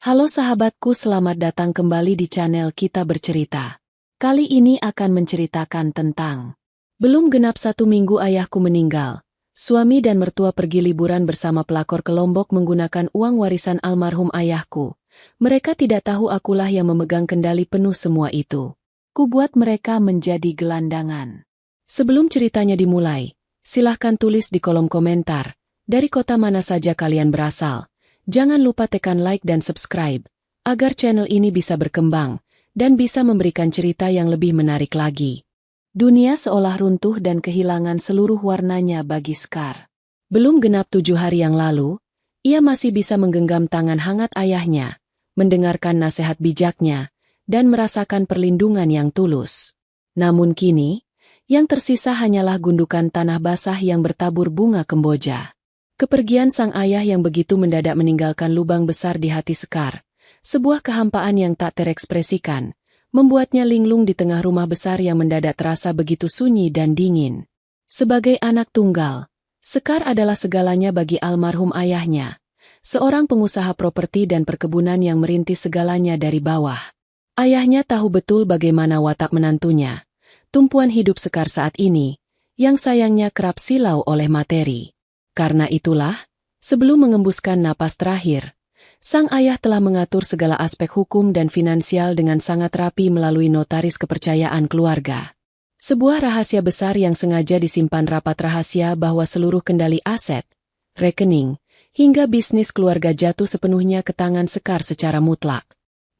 Halo sahabatku, selamat datang kembali di channel Kita Bercerita. Kali ini akan menceritakan tentang belum genap 1 minggu ayahku meninggal. Suami dan mertua pergi liburan bersama pelakor ke Lombok menggunakan uang warisan almarhum ayahku. Mereka tidak tahu akulah yang memegang kendali penuh semua itu. Kubuat mereka menjadi gelandangan. Sebelum ceritanya dimulai, silahkan tulis di kolom komentar, dari kota mana saja kalian berasal. Jangan lupa tekan like dan subscribe, agar channel ini bisa berkembang, dan bisa memberikan cerita yang lebih menarik lagi. Dunia seolah runtuh dan kehilangan seluruh warnanya bagi Sekar. Belum genap 7 hari yang lalu, ia masih bisa menggenggam tangan hangat ayahnya, mendengarkan nasihat bijaknya, dan merasakan perlindungan yang tulus. Namun kini, yang tersisa hanyalah gundukan tanah basah yang bertabur bunga kemboja. Kepergian sang ayah yang begitu mendadak meninggalkan lubang besar di hati Sekar, sebuah kehampaan yang tak terekspresikan, membuatnya linglung di tengah rumah besar yang mendadak terasa begitu sunyi dan dingin. Sebagai anak tunggal, Sekar adalah segalanya bagi almarhum ayahnya, seorang pengusaha properti dan perkebunan yang merintis segalanya dari bawah. Ayahnya tahu betul bagaimana watak menantunya, tumpuan hidup Sekar saat ini, yang sayangnya kerap silau oleh materi. Karena itulah, sebelum mengembuskan napas terakhir, sang ayah telah mengatur segala aspek hukum dan finansial dengan sangat rapi melalui notaris kepercayaan keluarga. Sebuah rahasia besar yang sengaja disimpan rapat rahasia bahwa seluruh kendali aset, rekening, hingga bisnis keluarga jatuh sepenuhnya ke tangan Sekar secara mutlak.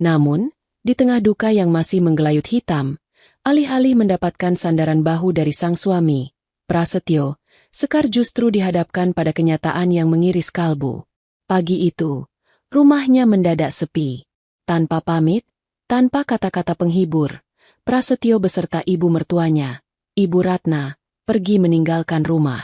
Namun, di tengah duka yang masih menggelayut hitam, alih-alih mendapatkan sandaran bahu dari sang suami, Prasetyo, Sekar justru dihadapkan pada kenyataan yang mengiris kalbu. Pagi itu, rumahnya mendadak sepi. Tanpa pamit, tanpa kata-kata penghibur, Prasetyo beserta ibu mertuanya, Ibu Ratna, pergi meninggalkan rumah.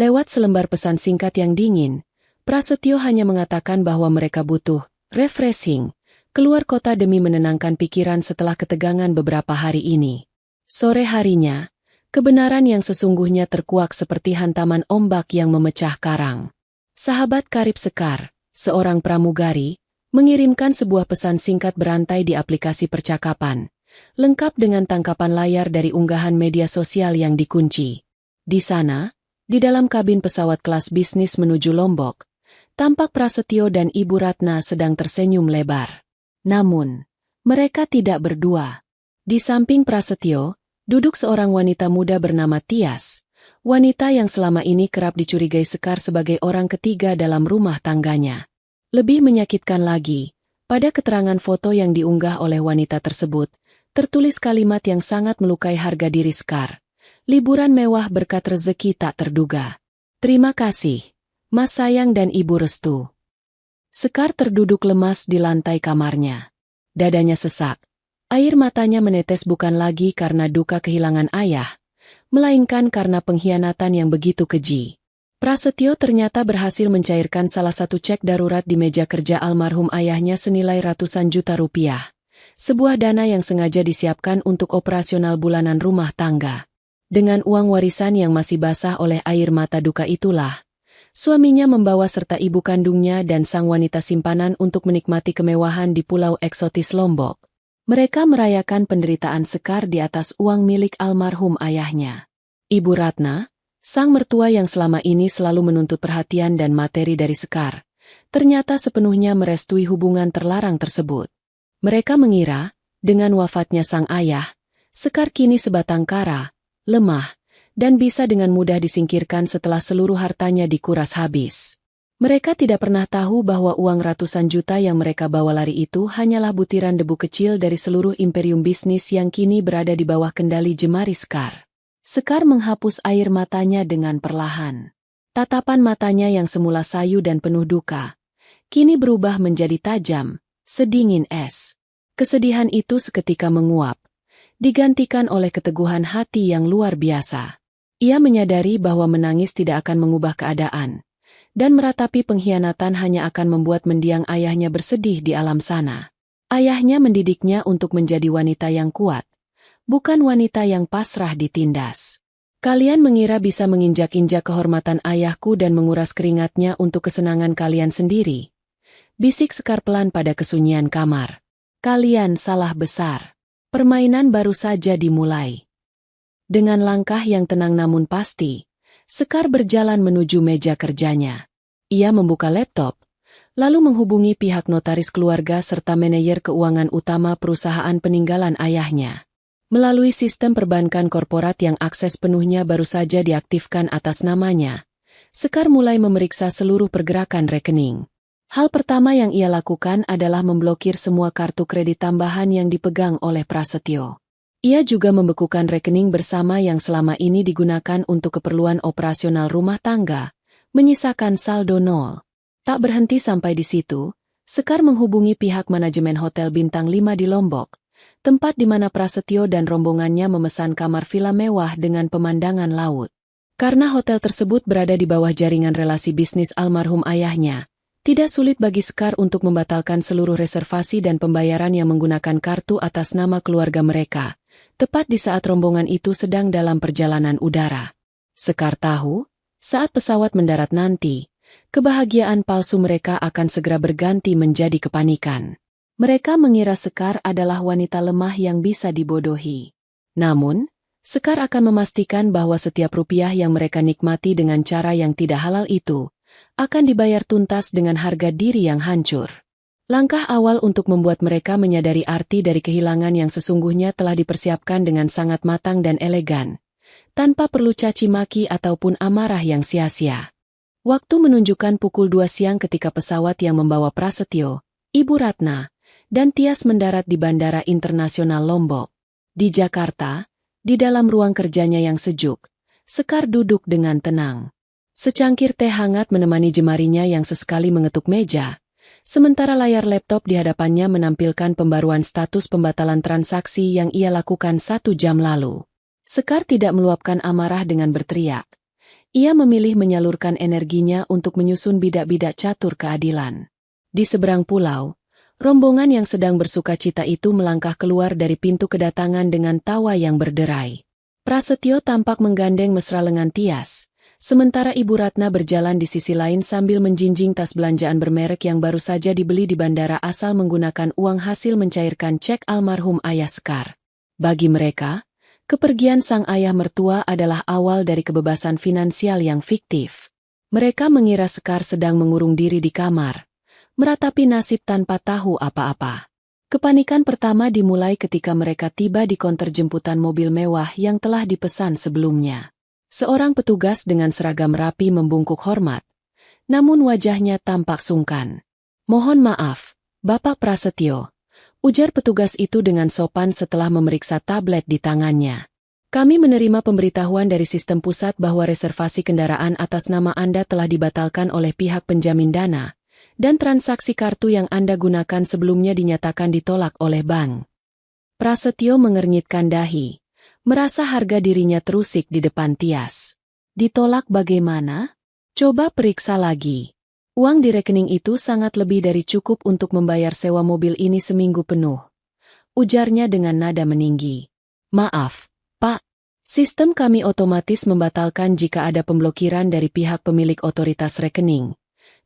Lewat selembar pesan singkat yang dingin, Prasetyo hanya mengatakan bahwa mereka butuh refreshing, keluar kota demi menenangkan pikiran setelah ketegangan beberapa hari ini. Sore harinya, kebenaran yang sesungguhnya terkuak seperti hantaman ombak yang memecah karang. Sahabat karib Sekar, seorang pramugari, mengirimkan sebuah pesan singkat berantai di aplikasi percakapan, lengkap dengan tangkapan layar dari unggahan media sosial yang dikunci. Di sana, di dalam kabin pesawat kelas bisnis menuju Lombok, tampak Prasetyo dan Ibu Ratna sedang tersenyum lebar. Namun, mereka tidak berdua. Di samping Prasetyo, duduk seorang wanita muda bernama Tias, wanita yang selama ini kerap dicurigai Sekar sebagai orang ketiga dalam rumah tangganya. Lebih menyakitkan lagi, pada keterangan foto yang diunggah oleh wanita tersebut, tertulis kalimat yang sangat melukai harga diri Sekar. Liburan mewah berkat rezeki tak terduga. Terima kasih, Mas sayang dan Ibu restu. Sekar terduduk lemas di lantai kamarnya. Dadanya sesak. Air matanya menetes bukan lagi karena duka kehilangan ayah, melainkan karena pengkhianatan yang begitu keji. Prasetyo ternyata berhasil mencairkan salah satu cek darurat di meja kerja almarhum ayahnya senilai ratusan juta rupiah. Sebuah dana yang sengaja disiapkan untuk operasional bulanan rumah tangga. Dengan uang warisan yang masih basah oleh air mata duka itulah, suaminya membawa serta ibu kandungnya dan sang wanita simpanan untuk menikmati kemewahan di pulau eksotis Lombok. Mereka merayakan penderitaan Sekar di atas uang milik almarhum ayahnya. Ibu Ratna, sang mertua yang selama ini selalu menuntut perhatian dan materi dari Sekar, ternyata sepenuhnya merestui hubungan terlarang tersebut. Mereka mengira, dengan wafatnya sang ayah, Sekar kini sebatang kara, lemah, dan bisa dengan mudah disingkirkan setelah seluruh hartanya dikuras habis. Mereka tidak pernah tahu bahwa uang ratusan juta yang mereka bawa lari itu hanyalah butiran debu kecil dari seluruh imperium bisnis yang kini berada di bawah kendali jemari Sekar. Sekar menghapus air matanya dengan perlahan. Tatapan matanya yang semula sayu dan penuh duka, kini berubah menjadi tajam, sedingin es. Kesedihan itu seketika menguap, digantikan oleh keteguhan hati yang luar biasa. Ia menyadari bahwa menangis tidak akan mengubah keadaan, dan meratapi pengkhianatan hanya akan membuat mendiang ayahnya bersedih di alam sana. Ayahnya mendidiknya untuk menjadi wanita yang kuat, bukan wanita yang pasrah ditindas. Kalian mengira bisa menginjak-injak kehormatan ayahku dan menguras keringatnya untuk kesenangan kalian sendiri. Bisik Sekar pelan pada kesunyian kamar. Kalian salah besar. Permainan baru saja dimulai. Dengan langkah yang tenang namun pasti, Sekar berjalan menuju meja kerjanya. Ia membuka laptop, lalu menghubungi pihak notaris keluarga serta manajer keuangan utama perusahaan peninggalan ayahnya. Melalui sistem perbankan korporat yang akses penuhnya baru saja diaktifkan atas namanya, Sekar mulai memeriksa seluruh pergerakan rekening. Hal pertama yang ia lakukan adalah memblokir semua kartu kredit tambahan yang dipegang oleh Prasetyo. Ia juga membekukan rekening bersama yang selama ini digunakan untuk keperluan operasional rumah tangga, menyisakan saldo nol. Tak berhenti sampai di situ, Sekar menghubungi pihak manajemen Hotel Bintang 5 di Lombok, tempat di mana Prasetyo dan rombongannya memesan kamar villa mewah dengan pemandangan laut. Karena hotel tersebut berada di bawah jaringan relasi bisnis almarhum ayahnya, tidak sulit bagi Sekar untuk membatalkan seluruh reservasi dan pembayaran yang menggunakan kartu atas nama keluarga mereka, tepat di saat rombongan itu sedang dalam perjalanan udara. Sekar tahu, saat pesawat mendarat nanti, kebahagiaan palsu mereka akan segera berganti menjadi kepanikan. Mereka mengira Sekar adalah wanita lemah yang bisa dibodohi. Namun, Sekar akan memastikan bahwa setiap rupiah yang mereka nikmati dengan cara yang tidak halal itu akan dibayar tuntas dengan harga diri yang hancur. Langkah awal untuk membuat mereka menyadari arti dari kehilangan yang sesungguhnya telah dipersiapkan dengan sangat matang dan elegan, tanpa perlu caci maki ataupun amarah yang sia-sia. Waktu menunjukkan pukul 2 siang ketika pesawat yang membawa Prasetyo, Ibu Ratna, dan Tias mendarat di Bandara Internasional Lombok. Di Jakarta, di dalam ruang kerjanya yang sejuk, Sekar duduk dengan tenang. Secangkir teh hangat menemani jemarinya yang sesekali mengetuk meja, sementara layar laptop di hadapannya menampilkan pembaruan status pembatalan transaksi yang ia lakukan 1 jam lalu. Sekar tidak meluapkan amarah dengan berteriak. Ia memilih menyalurkan energinya untuk menyusun bidak-bidak catur keadilan. Di seberang pulau, rombongan yang sedang bersukacita itu melangkah keluar dari pintu kedatangan dengan tawa yang berderai. Prasetyo tampak menggandeng mesra lengan Tias, sementara Ibu Ratna berjalan di sisi lain sambil menjinjing tas belanjaan bermerek yang baru saja dibeli di bandara asal menggunakan uang hasil mencairkan cek almarhum ayah Sekar. Bagi mereka, kepergian sang ayah mertua adalah awal dari kebebasan finansial yang fiktif. Mereka mengira Sekar sedang mengurung diri di kamar, meratapi nasib tanpa tahu apa-apa. Kepanikan pertama dimulai ketika mereka tiba di konter jemputan mobil mewah yang telah dipesan sebelumnya. Seorang petugas dengan seragam rapi membungkuk hormat, namun wajahnya tampak sungkan. "Mohon maaf, Bapak Prasetyo," ujar petugas itu dengan sopan setelah memeriksa tablet di tangannya. "Kami menerima pemberitahuan dari sistem pusat bahwa reservasi kendaraan atas nama Anda telah dibatalkan oleh pihak penjamin dana, dan transaksi kartu yang Anda gunakan sebelumnya dinyatakan ditolak oleh bank." Prasetyo mengernyitkan dahi, merasa harga dirinya terusik di depan Tias. "Ditolak bagaimana? Coba periksa lagi. Uang di rekening itu sangat lebih dari cukup untuk membayar sewa mobil ini seminggu penuh," ujarnya dengan nada meninggi. "Maaf, Pak. Sistem kami otomatis membatalkan jika ada pemblokiran dari pihak pemilik otoritas rekening,"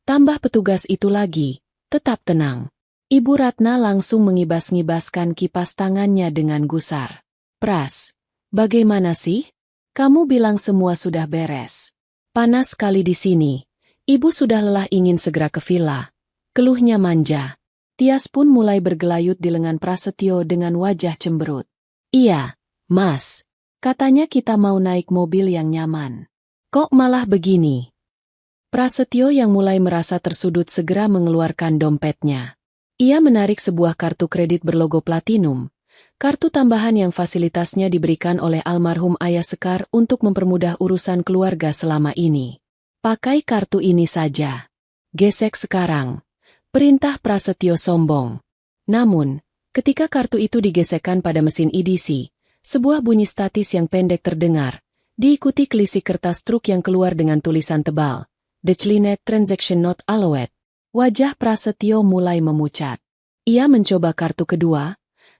tambah petugas itu lagi. "Tetap tenang." Ibu Ratna langsung mengibas-ngibaskan kipas tangannya dengan gusar. "Pras, bagaimana sih? Kamu bilang semua sudah beres. Panas sekali di sini. Ibu sudah lelah ingin segera ke villa," keluhnya manja. Tias pun mulai bergelayut di lengan Prasetyo dengan wajah cemberut. "Iya, Mas. Katanya kita mau naik mobil yang nyaman. Kok malah begini?" Prasetyo yang mulai merasa tersudut segera mengeluarkan dompetnya. Ia menarik sebuah kartu kredit berlogo platinum, kartu tambahan yang fasilitasnya diberikan oleh almarhum ayah Sekar untuk mempermudah urusan keluarga selama ini. "Pakai kartu ini saja. Gesek sekarang," perintah Prasetyo sombong. Namun, ketika kartu itu digesekkan pada mesin EDC, sebuah bunyi statis yang pendek terdengar, diikuti kelisik kertas truk yang keluar dengan tulisan tebal, "Declined Transaction Not Allowed." Wajah Prasetyo mulai memucat. Ia mencoba kartu kedua,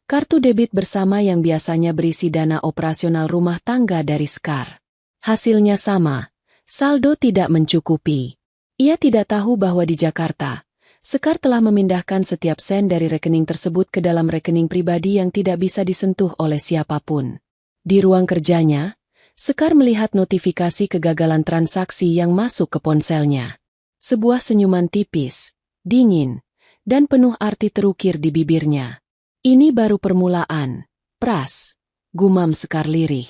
kartu debit bersama yang biasanya berisi dana operasional rumah tangga dari Sekar. Hasilnya sama, saldo tidak mencukupi. Ia tidak tahu bahwa di Jakarta, Sekar telah memindahkan setiap sen dari rekening tersebut ke dalam rekening pribadi yang tidak bisa disentuh oleh siapapun. Di ruang kerjanya, Sekar melihat notifikasi kegagalan transaksi yang masuk ke ponselnya. Sebuah senyuman tipis, dingin, dan penuh arti terukir di bibirnya. Ini baru permulaan, Pras, gumam Sekar lirih.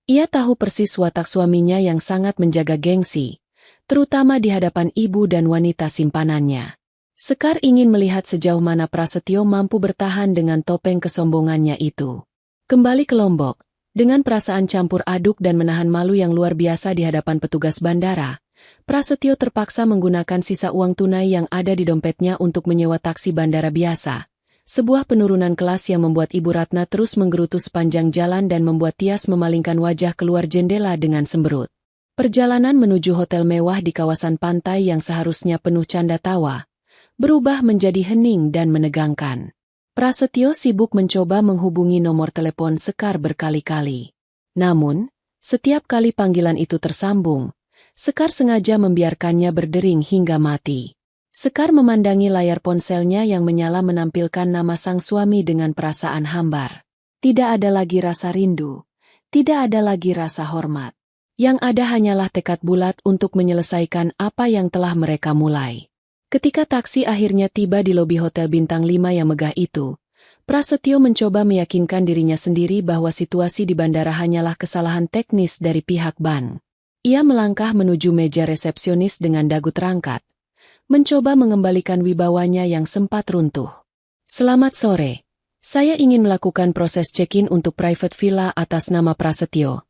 Ia tahu persis watak suaminya yang sangat menjaga gengsi, terutama di hadapan ibu dan wanita simpanannya. Sekar ingin melihat sejauh mana Prasetyo mampu bertahan dengan topeng kesombongannya itu. Kembali ke Lombok, dengan perasaan campur aduk dan menahan malu yang luar biasa di hadapan petugas bandara, Prasetyo terpaksa menggunakan sisa uang tunai yang ada di dompetnya untuk menyewa taksi bandara biasa. Sebuah penurunan kelas yang membuat Ibu Ratna terus menggerutu sepanjang jalan dan membuat Tias memalingkan wajah keluar jendela dengan semberut. Perjalanan menuju hotel mewah di kawasan pantai yang seharusnya penuh canda tawa berubah menjadi hening dan menegangkan. Prasetyo sibuk mencoba menghubungi nomor telepon Sekar berkali-kali. Namun, setiap kali panggilan itu tersambung, Sekar sengaja membiarkannya berdering hingga mati. Sekar memandangi layar ponselnya yang menyala menampilkan nama sang suami dengan perasaan hambar. Tidak ada lagi rasa rindu, tidak ada lagi rasa hormat. Yang ada hanyalah tekad bulat untuk menyelesaikan apa yang telah mereka mulai. Ketika taksi akhirnya tiba di lobi Hotel Bintang 5 yang megah itu, Prasetyo mencoba meyakinkan dirinya sendiri bahwa situasi di bandara hanyalah kesalahan teknis dari pihak bank. Ia melangkah menuju meja resepsionis dengan dagu terangkat, mencoba mengembalikan wibawanya yang sempat runtuh. "Selamat sore. Saya ingin melakukan proses check-in untuk private villa atas nama Prasetyo,"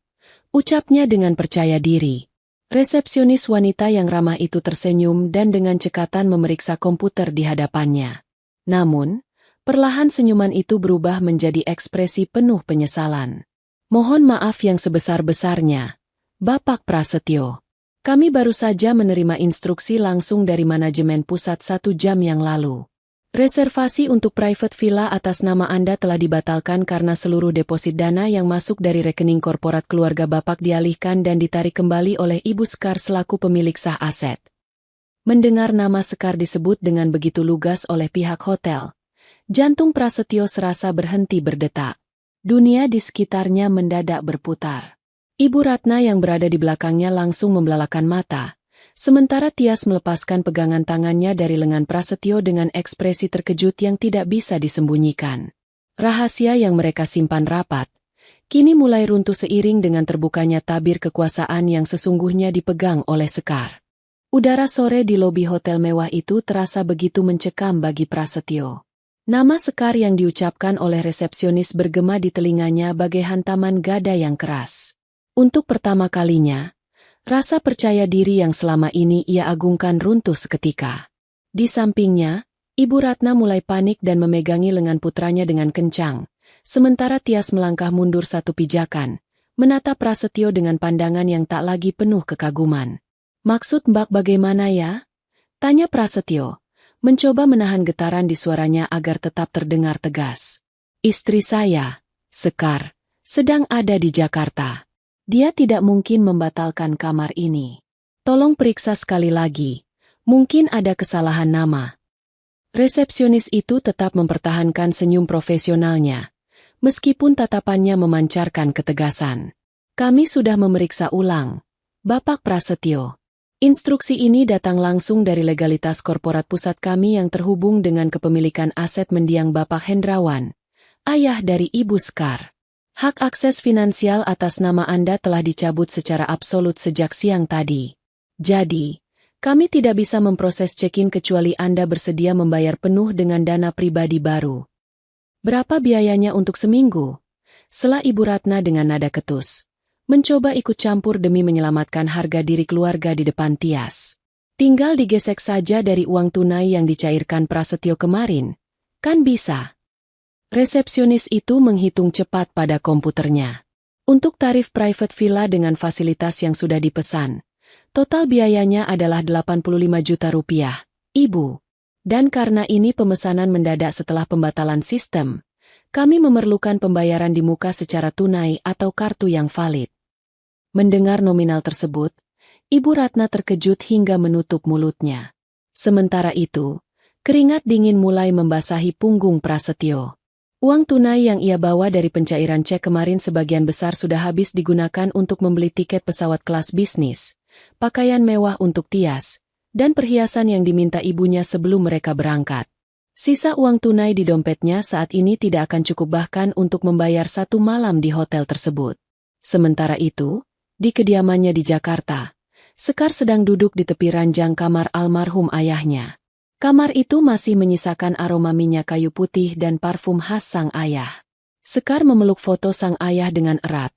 ucapnya dengan percaya diri. Resepsionis wanita yang ramah itu tersenyum dan dengan cekatan memeriksa komputer di hadapannya. Namun, perlahan senyuman itu berubah menjadi ekspresi penuh penyesalan. "Mohon maaf yang sebesar-besarnya, Bapak Prasetyo. Kami baru saja menerima instruksi langsung dari manajemen pusat 1 jam yang lalu. Reservasi untuk private villa atas nama Anda telah dibatalkan karena seluruh deposit dana yang masuk dari rekening korporat keluarga Bapak dialihkan dan ditarik kembali oleh Ibu Sekar selaku pemilik sah aset." Mendengar nama Sekar disebut dengan begitu lugas oleh pihak hotel, jantung Prasetyo serasa berhenti berdetak. Dunia di sekitarnya mendadak berputar. Ibu Ratna yang berada di belakangnya langsung membelalakan mata, sementara Tias melepaskan pegangan tangannya dari lengan Prasetyo dengan ekspresi terkejut yang tidak bisa disembunyikan. Rahasia yang mereka simpan rapat, kini mulai runtuh seiring dengan terbukanya tabir kekuasaan yang sesungguhnya dipegang oleh Sekar. Udara sore di lobi hotel mewah itu terasa begitu mencekam bagi Prasetyo. Nama Sekar yang diucapkan oleh resepsionis bergema di telinganya bagai hantaman gada yang keras. Untuk pertama kalinya, rasa percaya diri yang selama ini ia agungkan runtuh seketika. Di sampingnya, Ibu Ratna mulai panik dan memegangi lengan putranya dengan kencang, sementara Tias melangkah mundur 1 pijakan, menatap Prasetyo dengan pandangan yang tak lagi penuh kekaguman. "Maksud Mbak bagaimana ya?" tanya Prasetyo, mencoba menahan getaran di suaranya agar tetap terdengar tegas. "Istri saya, Sekar, sedang ada di Jakarta. Dia tidak mungkin membatalkan kamar ini. Tolong periksa sekali lagi, mungkin ada kesalahan nama." Resepsionis itu tetap mempertahankan senyum profesionalnya, meskipun tatapannya memancarkan ketegasan. "Kami sudah memeriksa ulang, Bapak Prasetyo. Instruksi ini datang langsung dari legalitas korporat pusat kami yang terhubung dengan kepemilikan aset mendiang Bapak Hendrawan, ayah dari Ibu Sekar. Hak akses finansial atas nama Anda telah dicabut secara absolut sejak siang tadi. Jadi, kami tidak bisa memproses check-in kecuali Anda bersedia membayar penuh dengan dana pribadi baru." "Berapa biayanya untuk seminggu?" sela Ibu Ratna dengan nada ketus, mencoba ikut campur demi menyelamatkan harga diri keluarga di depan Tias. "Tinggal digesek saja dari uang tunai yang dicairkan Prasetyo kemarin, kan bisa?" Resepsionis itu menghitung cepat pada komputernya. Untuk tarif private villa dengan fasilitas yang sudah dipesan, total biayanya adalah 85 juta rupiah, Ibu. Dan karena ini pemesanan mendadak setelah pembatalan sistem, kami memerlukan pembayaran di muka secara tunai atau kartu yang valid. Mendengar nominal tersebut, Ibu Ratna terkejut hingga menutup mulutnya. Sementara itu, Keringat dingin mulai membasahi punggung Prasetyo. Uang tunai yang ia bawa dari pencairan cek kemarin sebagian besar sudah habis digunakan untuk membeli tiket pesawat kelas bisnis, pakaian mewah untuk Tias, dan perhiasan yang diminta ibunya sebelum mereka berangkat. Sisa uang tunai di dompetnya saat ini tidak akan cukup bahkan untuk membayar 1 malam di hotel tersebut. Sementara itu, di kediamannya di Jakarta, Sekar sedang duduk di tepi ranjang kamar almarhum ayahnya. Kamar itu masih menyisakan aroma minyak kayu putih dan parfum khas sang ayah. Sekar memeluk foto sang ayah dengan erat,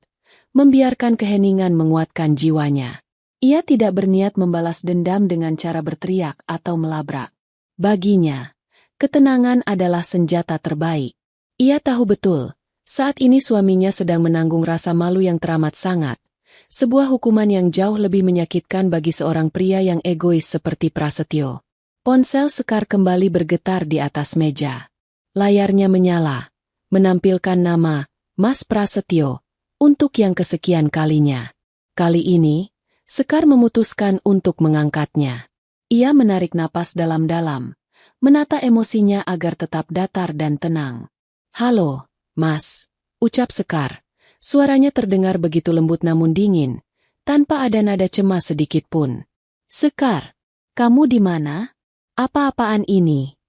membiarkan keheningan menguatkan jiwanya. Ia tidak berniat membalas dendam dengan cara berteriak atau melabrak. Baginya, ketenangan adalah senjata terbaik. Ia tahu betul, saat ini suaminya sedang menanggung rasa malu yang teramat sangat. Sebuah hukuman yang jauh lebih menyakitkan bagi seorang pria yang egois seperti Prasetyo. Ponsel Sekar kembali bergetar di atas meja. Layarnya menyala, menampilkan nama Mas Prasetyo untuk yang kesekian kalinya. Kali ini, Sekar memutuskan untuk mengangkatnya. Ia menarik napas dalam-dalam, menata emosinya agar tetap datar dan tenang. "Halo, Mas," ucap Sekar. Suaranya terdengar begitu lembut namun dingin, tanpa ada nada cemas sedikit pun. "Sekar, kamu di mana? Apa-apaan ini?"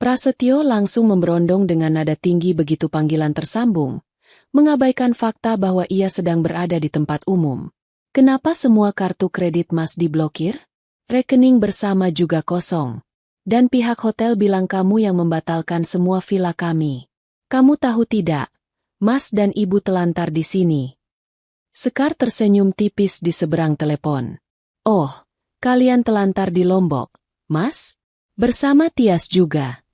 Prasetyo langsung memberondong dengan nada tinggi begitu panggilan tersambung, mengabaikan fakta bahwa ia sedang berada di tempat umum. "Kenapa semua kartu kredit Mas diblokir? Rekening bersama juga kosong. Dan pihak hotel bilang kamu yang membatalkan semua villa kami. Kamu tahu tidak? Mas dan Ibu telantar di sini." Sekar tersenyum tipis di seberang telepon. "Oh, kalian telantar di Lombok, Mas? Bersama Tias juga?"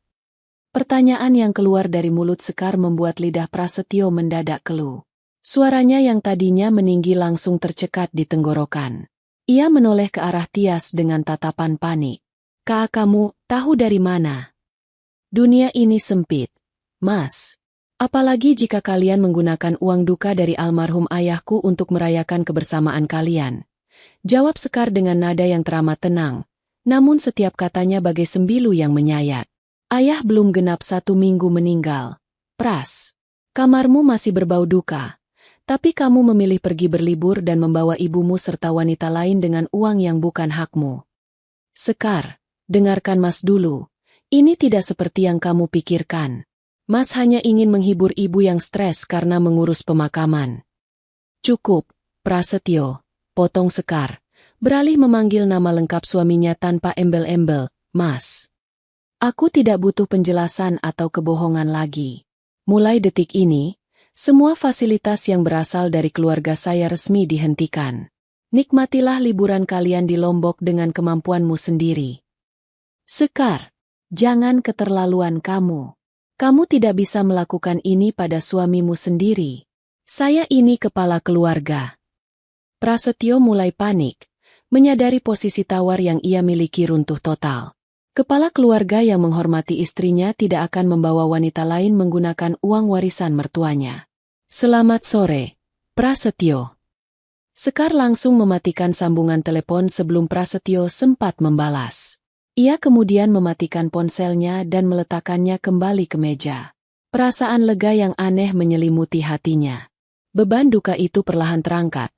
Pertanyaan yang keluar dari mulut Sekar membuat lidah Prasetyo mendadak keluh. Suaranya yang tadinya meninggi langsung tercekat di tenggorokan. Ia menoleh ke arah Tias dengan tatapan panik. "Kak, kamu tahu dari mana? Dunia ini sempit, Mas. Apalagi jika kalian menggunakan uang duka dari almarhum ayahku untuk merayakan kebersamaan kalian." Jawab Sekar dengan nada yang teramat tenang, namun setiap katanya bagai sembilu yang menyayat. "Ayah belum genap 1 minggu meninggal. Pras, kamarmu masih berbau duka, tapi kamu memilih pergi berlibur dan membawa ibumu serta wanita lain dengan uang yang bukan hakmu. Sekar, dengarkan Mas dulu, ini tidak seperti yang kamu pikirkan. Mas hanya ingin menghibur ibu yang stres karena mengurus pemakaman." "Cukup, Prasetyo," potong Sekar, beralih memanggil nama lengkap suaminya tanpa embel-embel, "Mas. Aku tidak butuh penjelasan atau kebohongan lagi. Mulai detik ini, semua fasilitas yang berasal dari keluarga saya resmi dihentikan. Nikmatilah liburan kalian di Lombok dengan kemampuanmu sendiri." "Sekar, jangan keterlaluan kamu. Kamu tidak bisa melakukan ini pada suamimu sendiri. Saya ini kepala keluarga." Prasetyo mulai panik, menyadari posisi tawar yang ia miliki runtuh total. Kepala keluarga yang menghormati istrinya tidak akan membawa wanita lain menggunakan uang warisan mertuanya. "Selamat sore, Prasetyo." Sekar langsung mematikan sambungan telepon sebelum Prasetyo sempat membalas. Ia kemudian mematikan ponselnya dan meletakkannya kembali ke meja. Perasaan lega yang aneh menyelimuti hatinya. Beban duka itu perlahan terangkat,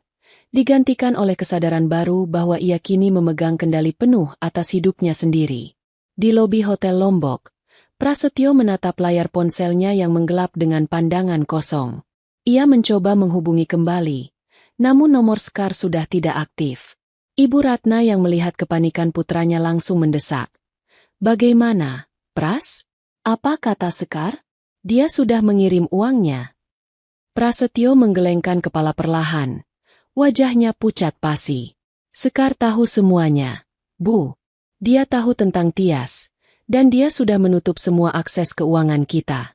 digantikan oleh kesadaran baru bahwa ia kini memegang kendali penuh atas hidupnya sendiri. Di lobi Hotel Lombok, Prasetyo menatap layar ponselnya yang menggelap dengan pandangan kosong. Ia mencoba menghubungi kembali, namun nomor Sekar sudah tidak aktif. Ibu Ratna yang melihat kepanikan putranya langsung mendesak. "Bagaimana, Pras? Apa kata Sekar? Dia sudah mengirim uangnya?" Prasetyo menggelengkan kepala perlahan. Wajahnya pucat pasi. "Sekar tahu semuanya, Bu. Dia tahu tentang Tias, dan dia sudah menutup semua akses keuangan kita."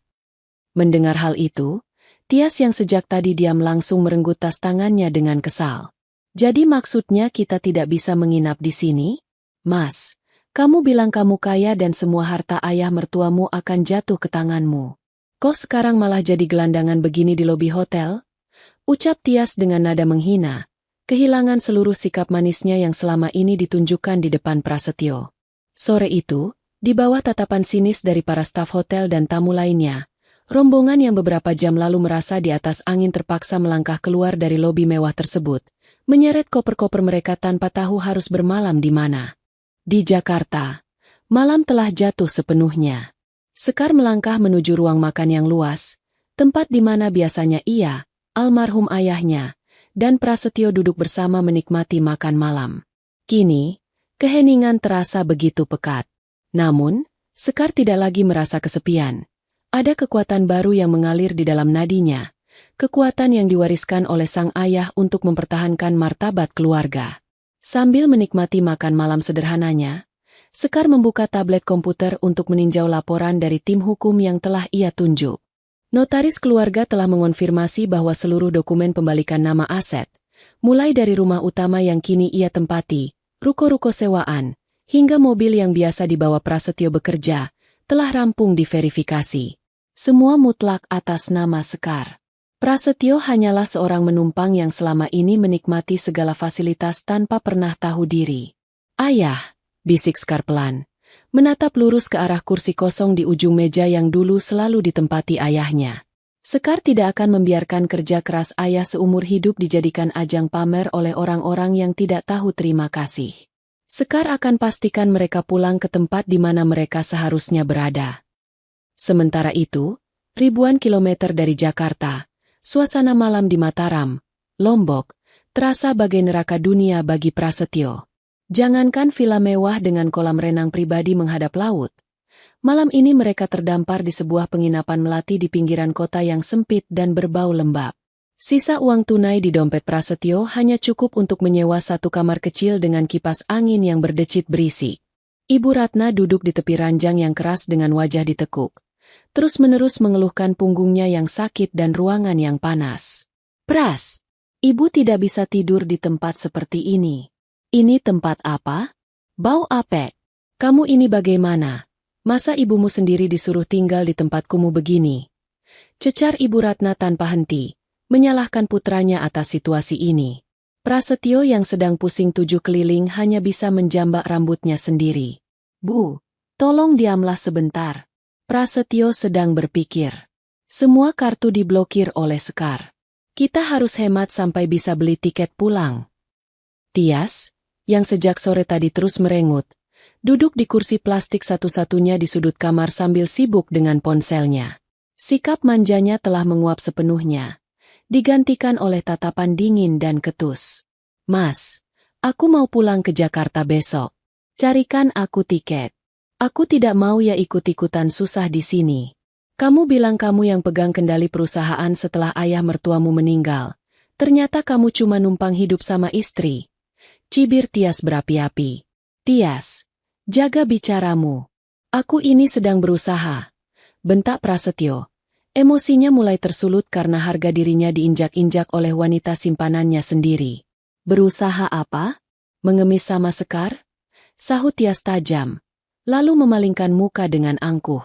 Mendengar hal itu, Tias yang sejak tadi diam langsung merenggut tas tangannya dengan kesal. "Jadi maksudnya kita tidak bisa menginap di sini? Mas, kamu bilang kamu kaya dan semua harta ayah mertuamu akan jatuh ke tanganmu. Kok sekarang malah jadi gelandangan begini di lobi hotel?" Ucap Tias dengan nada menghina, kehilangan seluruh sikap manisnya yang selama ini ditunjukkan di depan Prasetyo. Sore itu, Di bawah tatapan sinis dari para staf hotel dan tamu lainnya, rombongan yang beberapa jam lalu merasa di atas angin terpaksa melangkah keluar dari lobi mewah tersebut, menyeret koper-koper mereka tanpa tahu harus bermalam di mana. Di Jakarta, malam telah jatuh sepenuhnya. Sekar melangkah menuju ruang makan yang luas, tempat di mana biasanya ia, almarhum ayahnya, dan Prasetyo duduk bersama menikmati makan malam. Kini, keheningan terasa begitu pekat. Namun, Sekar tidak lagi merasa kesepian. Ada kekuatan baru yang mengalir di dalam nadinya, kekuatan yang diwariskan oleh sang ayah untuk mempertahankan martabat keluarga. Sambil menikmati makan malam sederhananya, Sekar membuka tablet komputer untuk meninjau laporan dari tim hukum yang telah ia tunjuk. Notaris keluarga telah mengonfirmasi bahwa seluruh dokumen pembalikan nama aset, mulai dari rumah utama yang kini ia tempati, ruko-ruko sewaan, hingga mobil yang biasa dibawa Prasetyo bekerja, telah rampung diverifikasi. Semua mutlak atas nama Sekar. Prasetyo hanyalah seorang menumpang yang selama ini menikmati segala fasilitas tanpa pernah tahu diri. "Ayah," bisik Sekar pelan, menatap lurus ke arah kursi kosong di ujung meja yang dulu selalu ditempati ayahnya. Sekar tidak akan membiarkan kerja keras ayah seumur hidup dijadikan ajang pamer oleh orang-orang yang tidak tahu terima kasih. Sekar akan pastikan mereka pulang ke tempat di mana mereka seharusnya berada. Sementara itu, ribuan kilometer dari Jakarta, suasana malam di Mataram, Lombok, terasa bagai neraka dunia bagi Prasetyo. Jangankan villa mewah dengan kolam renang pribadi menghadap laut, malam ini mereka terdampar di sebuah penginapan melati di pinggiran kota yang sempit dan berbau lembab. Sisa uang tunai di dompet Prasetyo hanya cukup untuk menyewa satu kamar kecil dengan kipas angin yang berdecit berisi. Ibu Ratna duduk di tepi ranjang yang keras dengan wajah ditekuk, terus-menerus mengeluhkan punggungnya yang sakit dan ruangan yang panas. "Pras, ibu tidak bisa tidur di tempat seperti ini. Ini tempat apa? Bau apek. Kamu ini bagaimana? Masa ibumu sendiri disuruh tinggal di tempat kumuh begini?" Cecar Ibu Ratna tanpa henti, menyalahkan putranya atas situasi ini. Prasetyo yang sedang pusing tujuh keliling hanya bisa menjambak rambutnya sendiri. "Bu, tolong diamlah sebentar." Prasetyo sedang berpikir. Semua kartu diblokir oleh Sekar. "Kita harus hemat sampai bisa beli tiket pulang." Tias, yang sejak sore tadi terus merengut, duduk di kursi plastik satu-satunya di sudut kamar sambil sibuk dengan ponselnya. Sikap manjanya telah menguap sepenuhnya, digantikan oleh tatapan dingin dan ketus. "Mas, aku mau pulang ke Jakarta besok. Carikan aku tiket. Aku tidak mau ya ikut-ikutan susah di sini. Kamu bilang kamu yang pegang kendali perusahaan setelah ayah mertuamu meninggal. Ternyata kamu cuma numpang hidup sama istri." Cibir Tias berapi-api. "Tias, jaga bicaramu. Aku ini sedang berusaha," bentak Prasetyo. Emosinya mulai tersulut karena harga dirinya diinjak-injak oleh wanita simpanannya sendiri. "Berusaha apa?" Mengemis sama Sekar, sahut Tias tajam, lalu memalingkan muka dengan angkuh.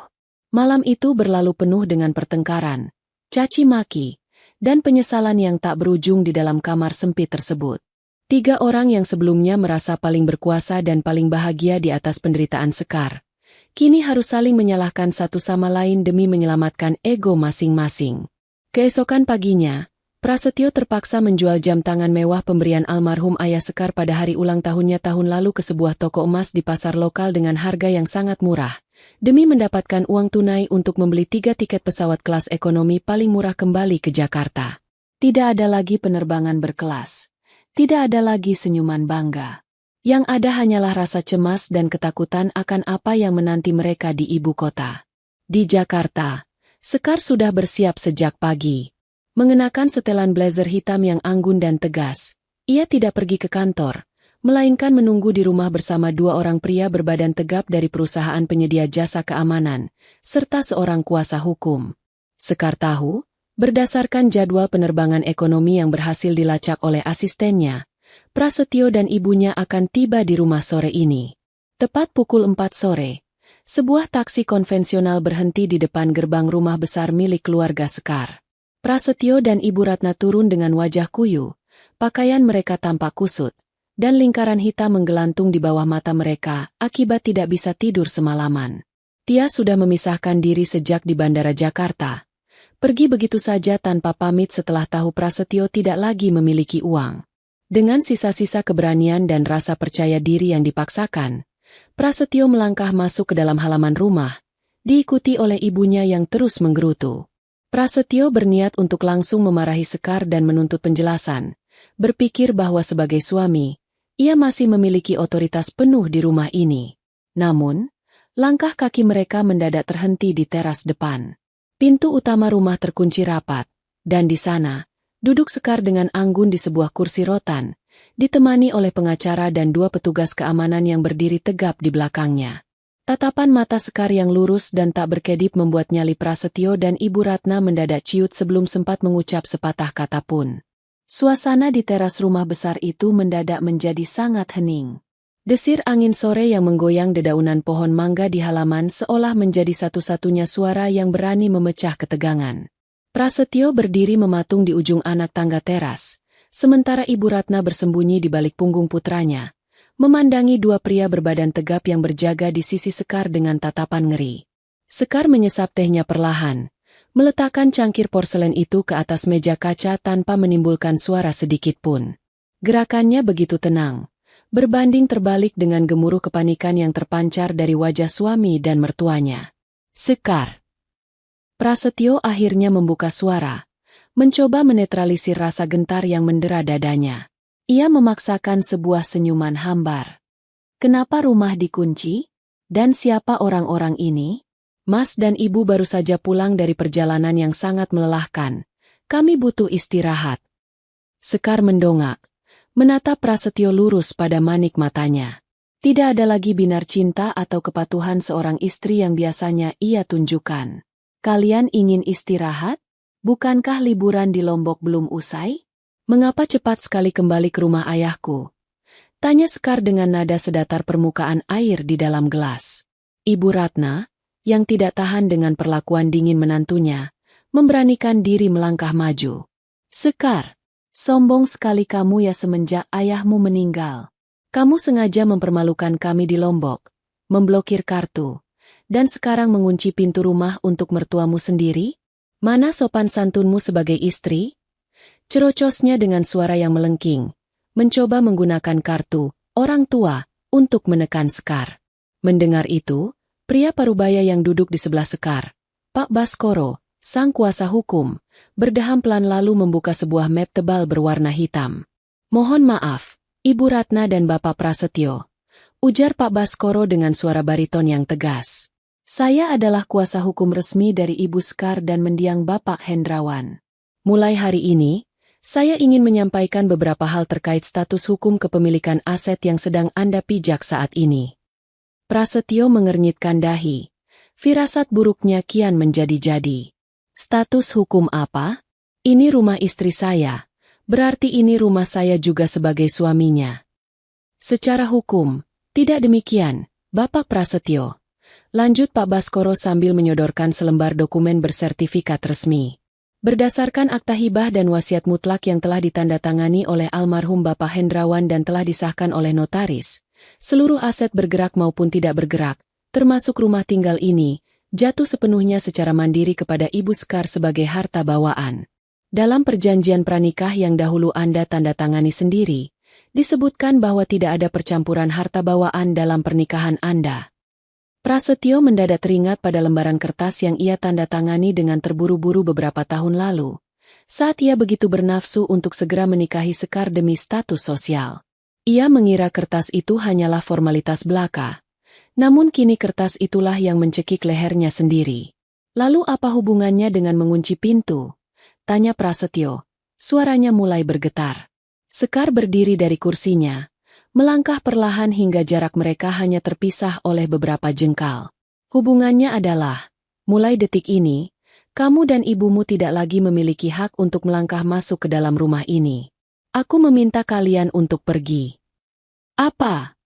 Malam itu berlalu penuh dengan pertengkaran, caci maki, dan penyesalan yang tak berujung di dalam kamar sempit tersebut. Tiga orang yang sebelumnya merasa paling berkuasa dan paling bahagia di atas penderitaan Sekar, kini harus saling menyalahkan satu sama lain demi menyelamatkan ego masing-masing. Keesokan paginya, Prasetyo terpaksa menjual jam tangan mewah pemberian almarhum ayah Sekar pada hari ulang tahunnya tahun lalu ke sebuah toko emas di pasar lokal dengan harga yang sangat murah, demi mendapatkan uang tunai untuk membeli 3 tiket pesawat kelas ekonomi paling murah kembali ke Jakarta. Tidak ada lagi penerbangan berkelas. Tidak ada lagi senyuman bangga. Yang ada hanyalah rasa cemas dan ketakutan akan apa yang menanti mereka di ibu kota. Di Jakarta, Sekar sudah bersiap sejak pagi. Mengenakan setelan blazer hitam yang anggun dan tegas, ia tidak pergi ke kantor, melainkan menunggu di rumah bersama 2 orang pria berbadan tegap dari perusahaan penyedia jasa keamanan, serta seorang kuasa hukum. Sekar tahu, berdasarkan jadwal penerbangan ekonomi yang berhasil dilacak oleh asistennya, Prasetyo dan ibunya akan tiba di rumah sore ini. Tepat pukul 4 sore, sebuah taksi konvensional berhenti di depan gerbang rumah besar milik keluarga Sekar. Prasetyo dan Ibu Ratna turun dengan wajah kuyu, pakaian mereka tampak kusut, dan lingkaran hitam menggelantung di bawah mata mereka akibat tidak bisa tidur semalaman. Tia sudah memisahkan diri sejak di Bandara Jakarta. Pergi begitu saja tanpa pamit setelah tahu Prasetyo tidak lagi memiliki uang. Dengan sisa-sisa keberanian dan rasa percaya diri yang dipaksakan, Prasetyo melangkah masuk ke dalam halaman rumah, diikuti oleh ibunya yang terus menggerutu. Prasetyo berniat untuk langsung memarahi Sekar dan menuntut penjelasan, berpikir bahwa sebagai suami, ia masih memiliki otoritas penuh di rumah ini. Namun, langkah kaki mereka mendadak terhenti di teras depan. Pintu utama rumah terkunci rapat, dan di sana, duduk Sekar dengan anggun di sebuah kursi rotan, ditemani oleh pengacara dan 2 petugas keamanan yang berdiri tegap di belakangnya. Tatapan mata Sekar yang lurus dan tak berkedip membuat nyali Prasetyo dan Ibu Ratna mendadak ciut sebelum sempat mengucap sepatah kata pun. Suasana di teras rumah besar itu mendadak menjadi sangat hening. Desir angin sore yang menggoyang dedaunan pohon mangga di halaman seolah menjadi satu-satunya suara yang berani memecah ketegangan. Prasetyo berdiri mematung di ujung anak tangga teras, sementara Ibu Ratna bersembunyi di balik punggung putranya, memandangi 2 pria berbadan tegap yang berjaga di sisi Sekar dengan tatapan ngeri. Sekar menyesap tehnya perlahan, meletakkan cangkir porselen itu ke atas meja kaca tanpa menimbulkan suara sedikit pun. Gerakannya begitu tenang, berbanding terbalik dengan gemuruh kepanikan yang terpancar dari wajah suami dan mertuanya. Sekar. Prasetyo akhirnya membuka suara, mencoba menetralisir rasa gentar yang mendera dadanya. Ia memaksakan sebuah senyuman hambar. Kenapa rumah dikunci? Dan siapa orang-orang ini? Mas dan Ibu baru saja pulang dari perjalanan yang sangat melelahkan. Kami butuh istirahat. Sekar mendongak, menatap Prasetyo lurus pada manik matanya. Tidak ada lagi binar cinta atau kepatuhan seorang istri yang biasanya ia tunjukkan. Kalian ingin istirahat? Bukankah liburan di Lombok belum usai? Mengapa cepat sekali kembali ke rumah ayahku? Tanya Sekar dengan nada sedatar permukaan air di dalam gelas. Ibu Ratna, yang tidak tahan dengan perlakuan dingin menantunya, memberanikan diri melangkah maju. Sekar, sombong sekali kamu ya semenjak ayahmu meninggal. Kamu sengaja mempermalukan kami di Lombok, memblokir kartu, dan sekarang mengunci pintu rumah untuk mertuamu sendiri? Mana sopan santunmu sebagai istri? Cerocosnya dengan suara yang melengking, mencoba menggunakan kartu orang tua untuk menekan Sekar. Mendengar itu, pria parubaya yang duduk di sebelah Sekar, Pak Baskoro, sang kuasa hukum, berdeham pelan lalu membuka sebuah map tebal berwarna hitam. Mohon maaf, Ibu Ratna dan Bapak Prasetyo, ujar Pak Baskoro dengan suara bariton yang tegas. Saya adalah kuasa hukum resmi dari Ibu Sekar dan mendiang Bapak Hendrawan. Mulai hari ini, saya ingin menyampaikan beberapa hal terkait status hukum kepemilikan aset yang sedang Anda pijak saat ini. Prasetyo mengernyitkan dahi. Firasat buruknya kian menjadi-jadi. Status hukum apa? Ini rumah istri saya. Berarti ini rumah saya juga sebagai suaminya. Secara hukum, tidak demikian, Bapak Prasetyo. Lanjut Pak Baskoro sambil menyodorkan selembar dokumen bersertifikat resmi. Berdasarkan akta hibah dan wasiat mutlak yang telah ditandatangani oleh almarhum Bapak Hendrawan dan telah disahkan oleh notaris, seluruh aset bergerak maupun tidak bergerak, termasuk rumah tinggal ini, jatuh sepenuhnya secara mandiri kepada Ibu Sekar sebagai harta bawaan. Dalam perjanjian pranikah yang dahulu Anda tandatangani sendiri, disebutkan bahwa tidak ada percampuran harta bawaan dalam pernikahan Anda. Prasetyo mendadak teringat pada lembaran kertas yang ia tandatangani dengan terburu-buru beberapa tahun lalu, saat ia begitu bernafsu untuk segera menikahi Sekar demi status sosial. Ia mengira kertas itu hanyalah formalitas belaka, namun kini kertas itulah yang mencekik lehernya sendiri. Lalu apa hubungannya dengan mengunci pintu? Tanya Prasetyo, suaranya mulai bergetar. Sekar berdiri dari kursinya, melangkah perlahan hingga jarak mereka hanya terpisah oleh beberapa jengkal. Hubungannya adalah, mulai detik ini, kamu dan ibumu tidak lagi memiliki hak untuk melangkah masuk ke dalam rumah ini. Aku meminta kalian untuk pergi. Apa?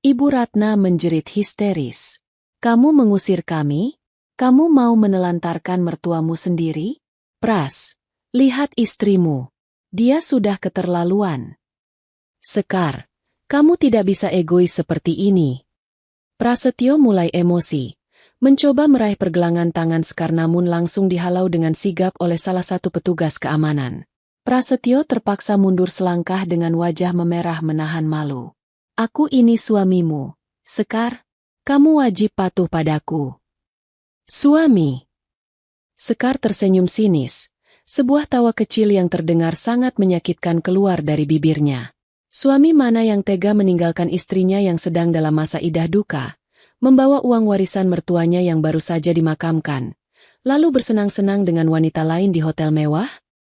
Ibu Ratna menjerit histeris. Kamu mengusir kami? Kamu mau menelantarkan mertuamu sendiri? Pras, lihat istrimu. Dia sudah keterlaluan. Sekar, Kamu tidak bisa egois seperti ini. Prasetyo mulai emosi. Mencoba meraih pergelangan tangan Sekar namun langsung dihalau dengan sigap oleh salah satu petugas keamanan. Prasetyo terpaksa mundur selangkah dengan wajah memerah menahan malu. Aku ini suamimu, Sekar. Kamu wajib patuh padaku. Suami. Sekar tersenyum sinis. Sebuah tawa kecil yang terdengar sangat menyakitkan keluar dari bibirnya. Suami mana yang tega meninggalkan istrinya yang sedang dalam masa idah duka, membawa uang warisan mertuanya yang baru saja dimakamkan, lalu bersenang-senang dengan wanita lain di hotel mewah?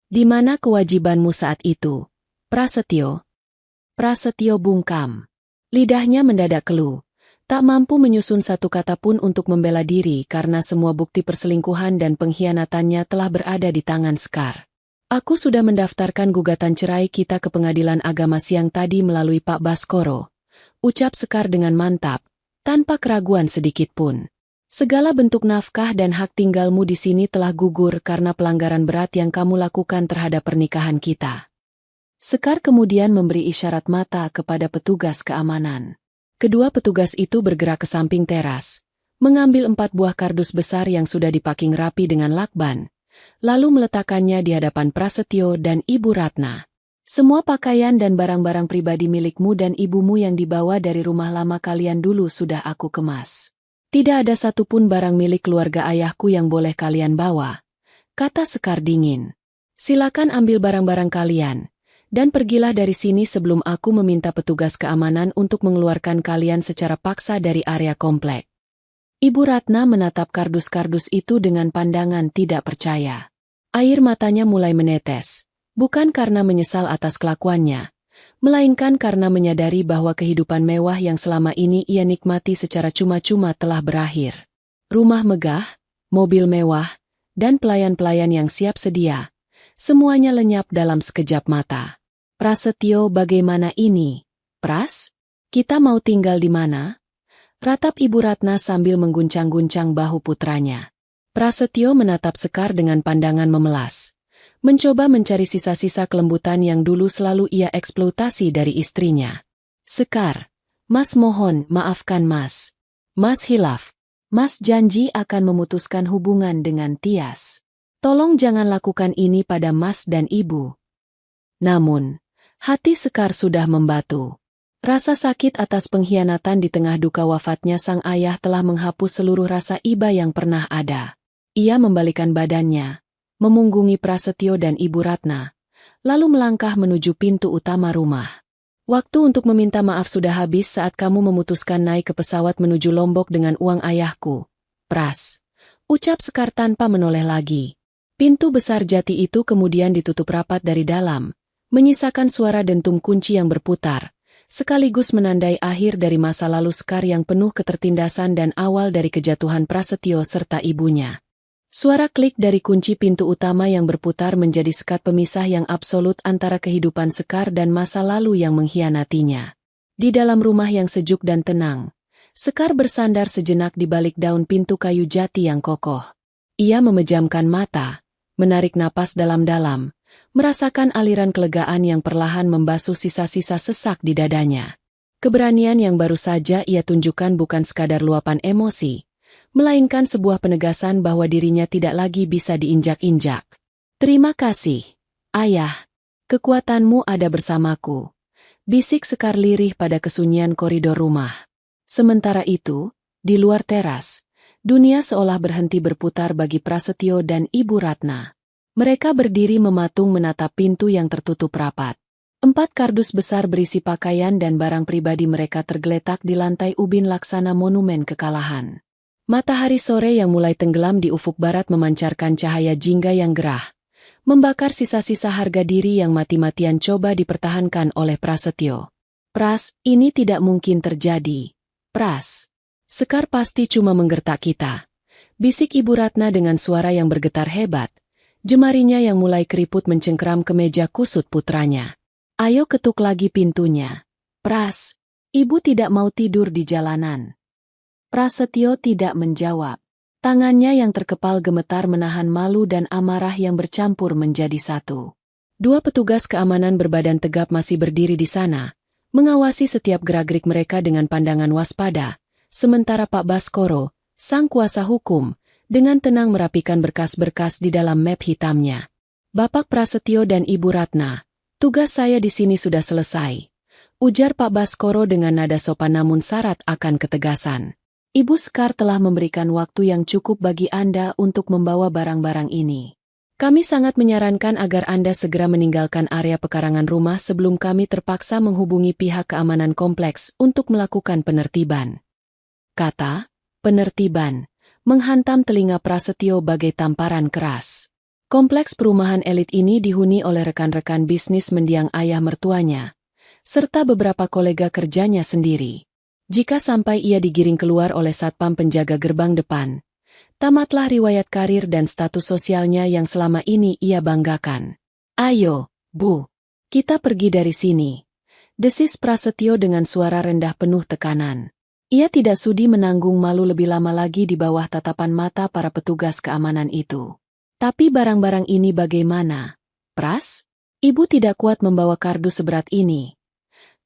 Di mana kewajibanmu saat itu, Prasetyo? Prasetyo bungkam. Lidahnya mendadak keluh. Tak mampu menyusun satu kata pun untuk membela diri karena semua bukti perselingkuhan dan pengkhianatannya telah berada di tangan Sekar. Aku sudah mendaftarkan gugatan cerai kita ke pengadilan agama siang tadi melalui Pak Baskoro. Ucap Sekar dengan mantap, tanpa keraguan sedikit pun. Segala bentuk nafkah dan hak tinggalmu di sini telah gugur karena pelanggaran berat yang kamu lakukan terhadap pernikahan kita. Sekar kemudian memberi isyarat mata kepada petugas keamanan. Kedua petugas itu bergerak ke samping teras, mengambil 4 buah kardus besar yang sudah dipaking rapi dengan lakban, lalu meletakkannya di hadapan Prasetyo dan Ibu Ratna. Semua pakaian dan barang-barang pribadi milikmu dan ibumu yang dibawa dari rumah lama kalian dulu sudah aku kemas. Tidak ada satupun barang milik keluarga ayahku yang boleh kalian bawa, kata Sekar dingin. Silakan ambil barang-barang kalian, dan pergilah dari sini sebelum aku meminta petugas keamanan untuk mengeluarkan kalian secara paksa dari area komplek. Ibu Ratna menatap kardus-kardus itu dengan pandangan tidak percaya. Air matanya mulai menetes, bukan karena menyesal atas kelakuannya, melainkan karena menyadari bahwa kehidupan mewah yang selama ini ia nikmati secara cuma-cuma telah berakhir. Rumah megah, mobil mewah, dan pelayan-pelayan yang siap sedia, semuanya lenyap dalam sekejap mata. Prasetyo, bagaimana ini? Pras? Kita mau tinggal di mana? Ratap Ibu Ratna sambil mengguncang-guncang bahu putranya. Prasetyo menatap Sekar dengan pandangan memelas. Mencoba mencari sisa-sisa kelembutan yang dulu selalu ia eksploitasi dari istrinya. Sekar, Mas mohon maafkan Mas. Mas hilaf. Mas janji akan memutuskan hubungan dengan Tias. Tolong jangan lakukan ini pada Mas dan Ibu. Namun, hati Sekar sudah membatu. Rasa sakit atas pengkhianatan di tengah duka wafatnya sang ayah telah menghapus seluruh rasa iba yang pernah ada. Ia membalikkan badannya, memunggungi Prasetyo dan Ibu Ratna, lalu melangkah menuju pintu utama rumah. Waktu untuk meminta maaf sudah habis saat kamu memutuskan naik ke pesawat menuju Lombok dengan uang ayahku, Pras. Ucap Sekar tanpa menoleh lagi. Pintu besar jati itu kemudian ditutup rapat dari dalam, menyisakan suara dentum kunci yang berputar, sekaligus menandai akhir dari masa lalu Sekar yang penuh ketertindasan dan awal dari kejatuhan Prasetyo serta ibunya. Suara klik dari kunci pintu utama yang berputar menjadi sekat pemisah yang absolut antara kehidupan Sekar dan masa lalu yang mengkhianatinya. Di dalam rumah yang sejuk dan tenang, Sekar bersandar sejenak di balik daun pintu kayu jati yang kokoh. Ia memejamkan mata, menarik napas dalam-dalam, merasakan aliran kelegaan yang perlahan membasuh sisa-sisa sesak di dadanya. Keberanian yang baru saja ia tunjukkan bukan sekadar luapan emosi, melainkan sebuah penegasan bahwa dirinya tidak lagi bisa diinjak-injak. Terima kasih, Ayah. Kekuatanmu ada bersamaku. Bisik Sekar lirih pada kesunyian koridor rumah. Sementara itu, di luar teras, dunia seolah berhenti berputar bagi Prasetyo dan Ibu Ratna. Mereka berdiri mematung menatap pintu yang tertutup rapat. 4 kardus besar berisi pakaian dan barang pribadi mereka tergeletak di lantai ubin laksana monumen kekalahan. Matahari sore yang mulai tenggelam di ufuk barat memancarkan cahaya jingga yang gerah, membakar sisa-sisa harga diri yang mati-matian coba dipertahankan oleh Prasetyo. Pras, ini tidak mungkin terjadi. Pras. Sekar pasti cuma menggertak kita. Bisik Ibu Ratna dengan suara yang bergetar hebat. Jemarinya yang mulai keriput mencengkeram ke meja kusut putranya. Ayo ketuk lagi pintunya. Pras. Ibu tidak mau tidur di jalanan. Prasetyo tidak menjawab. Tangannya yang terkepal gemetar menahan malu dan amarah yang bercampur menjadi satu. 2 petugas keamanan berbadan tegap masih berdiri di sana, mengawasi setiap gerak-gerik mereka dengan pandangan waspada, sementara Pak Baskoro, sang kuasa hukum, dengan tenang merapikan berkas-berkas di dalam map hitamnya. Bapak Prasetyo dan Ibu Ratna, tugas saya di sini sudah selesai, ujar Pak Baskoro dengan nada sopan namun syarat akan ketegasan. Ibu Sekar telah memberikan waktu yang cukup bagi Anda untuk membawa barang-barang ini. Kami sangat menyarankan agar Anda segera meninggalkan area pekarangan rumah sebelum kami terpaksa menghubungi pihak keamanan kompleks untuk melakukan penertiban. Kata penertiban menghantam telinga Prasetyo bagai tamparan keras. Kompleks perumahan elit ini dihuni oleh rekan-rekan bisnis mendiang ayah mertuanya, serta beberapa kolega kerjanya sendiri. Jika sampai ia digiring keluar oleh satpam penjaga gerbang depan, tamatlah riwayat karir dan status sosialnya yang selama ini ia banggakan. Ayo, Bu, kita pergi dari sini, desis Prasetyo dengan suara rendah penuh tekanan. Ia tidak sudi menanggung malu lebih lama lagi di bawah tatapan mata para petugas keamanan itu. Tapi barang-barang ini bagaimana, Pras? Ibu tidak kuat membawa kardus seberat ini.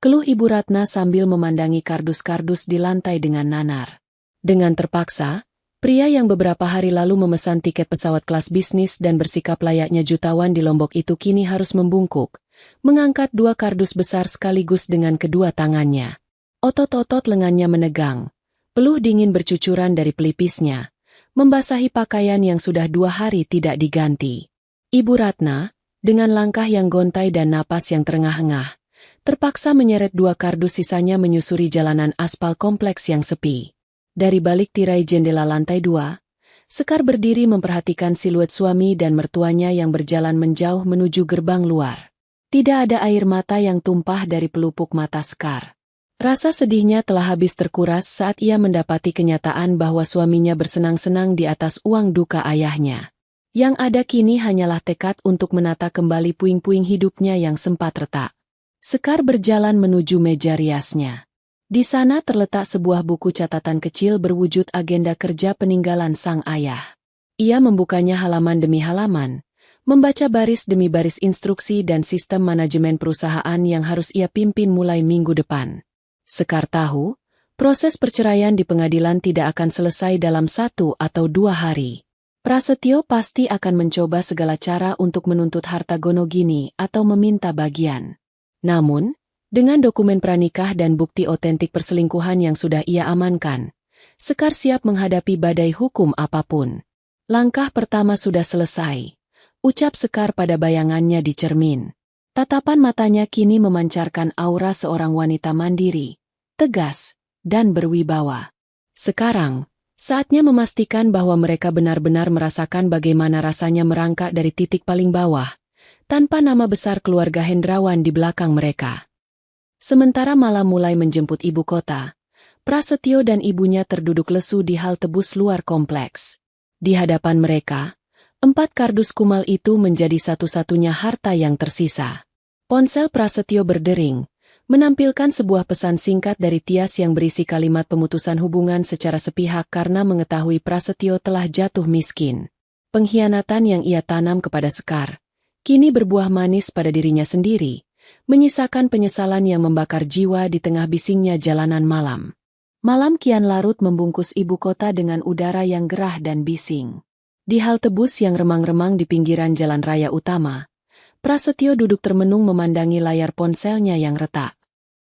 Keluh Ibu Ratna sambil memandangi kardus-kardus di lantai dengan nanar. Dengan terpaksa, pria yang beberapa hari lalu memesan tiket pesawat kelas bisnis dan bersikap layaknya jutawan di Lombok itu kini harus membungkuk, mengangkat 2 kardus besar sekaligus dengan kedua tangannya. Otot-otot lengannya menegang, peluh dingin bercucuran dari pelipisnya, membasahi pakaian yang sudah 2 hari tidak diganti. Ibu Ratna, dengan langkah yang gontai dan napas yang terengah-engah, terpaksa menyeret 2 kardus sisanya menyusuri jalanan aspal kompleks yang sepi. Dari balik tirai jendela lantai 2, Sekar berdiri memperhatikan siluet suami dan mertuanya yang berjalan menjauh menuju gerbang luar. Tidak ada air mata yang tumpah dari pelupuk mata Sekar. Rasa sedihnya telah habis terkuras saat ia mendapati kenyataan bahwa suaminya bersenang-senang di atas uang duka ayahnya. Yang ada kini hanyalah tekad untuk menata kembali puing-puing hidupnya yang sempat retak. Sekar berjalan menuju meja riasnya. Di sana terletak sebuah buku catatan kecil berwujud agenda kerja peninggalan sang ayah. Ia membukanya halaman demi halaman, membaca baris demi baris instruksi dan sistem manajemen perusahaan yang harus ia pimpin mulai minggu depan. Sekar tahu, proses perceraian di pengadilan tidak akan selesai dalam 1 atau 2 hari. Prasetyo pasti akan mencoba segala cara untuk menuntut harta Gonogini atau meminta bagian. Namun, dengan dokumen pranikah dan bukti otentik perselingkuhan yang sudah ia amankan, Sekar siap menghadapi badai hukum apapun. Langkah pertama sudah selesai, ucap Sekar pada bayangannya di cermin. Tatapan matanya kini memancarkan aura seorang wanita mandiri, tegas, dan berwibawa. Sekarang, saatnya memastikan bahwa mereka benar-benar merasakan bagaimana rasanya merangkak dari titik paling bawah, tanpa nama besar keluarga Hendrawan di belakang mereka. Sementara malam mulai menjemput ibu kota, Prasetyo dan ibunya terduduk lesu di halte bus luar kompleks. Di hadapan mereka, 4 kardus kumal itu menjadi satu-satunya harta yang tersisa. Ponsel Prasetyo berdering, menampilkan sebuah pesan singkat dari Tias yang berisi kalimat pemutusan hubungan secara sepihak karena mengetahui Prasetyo telah jatuh miskin. Pengkhianatan yang ia tanam kepada Sekar kini berbuah manis pada dirinya sendiri, menyisakan penyesalan yang membakar jiwa di tengah bisingnya jalanan malam. Malam kian larut membungkus ibu kota dengan udara yang gerah dan bising. Di halte bus yang remang-remang di pinggiran jalan raya utama, Prasetyo duduk termenung memandangi layar ponselnya yang retak.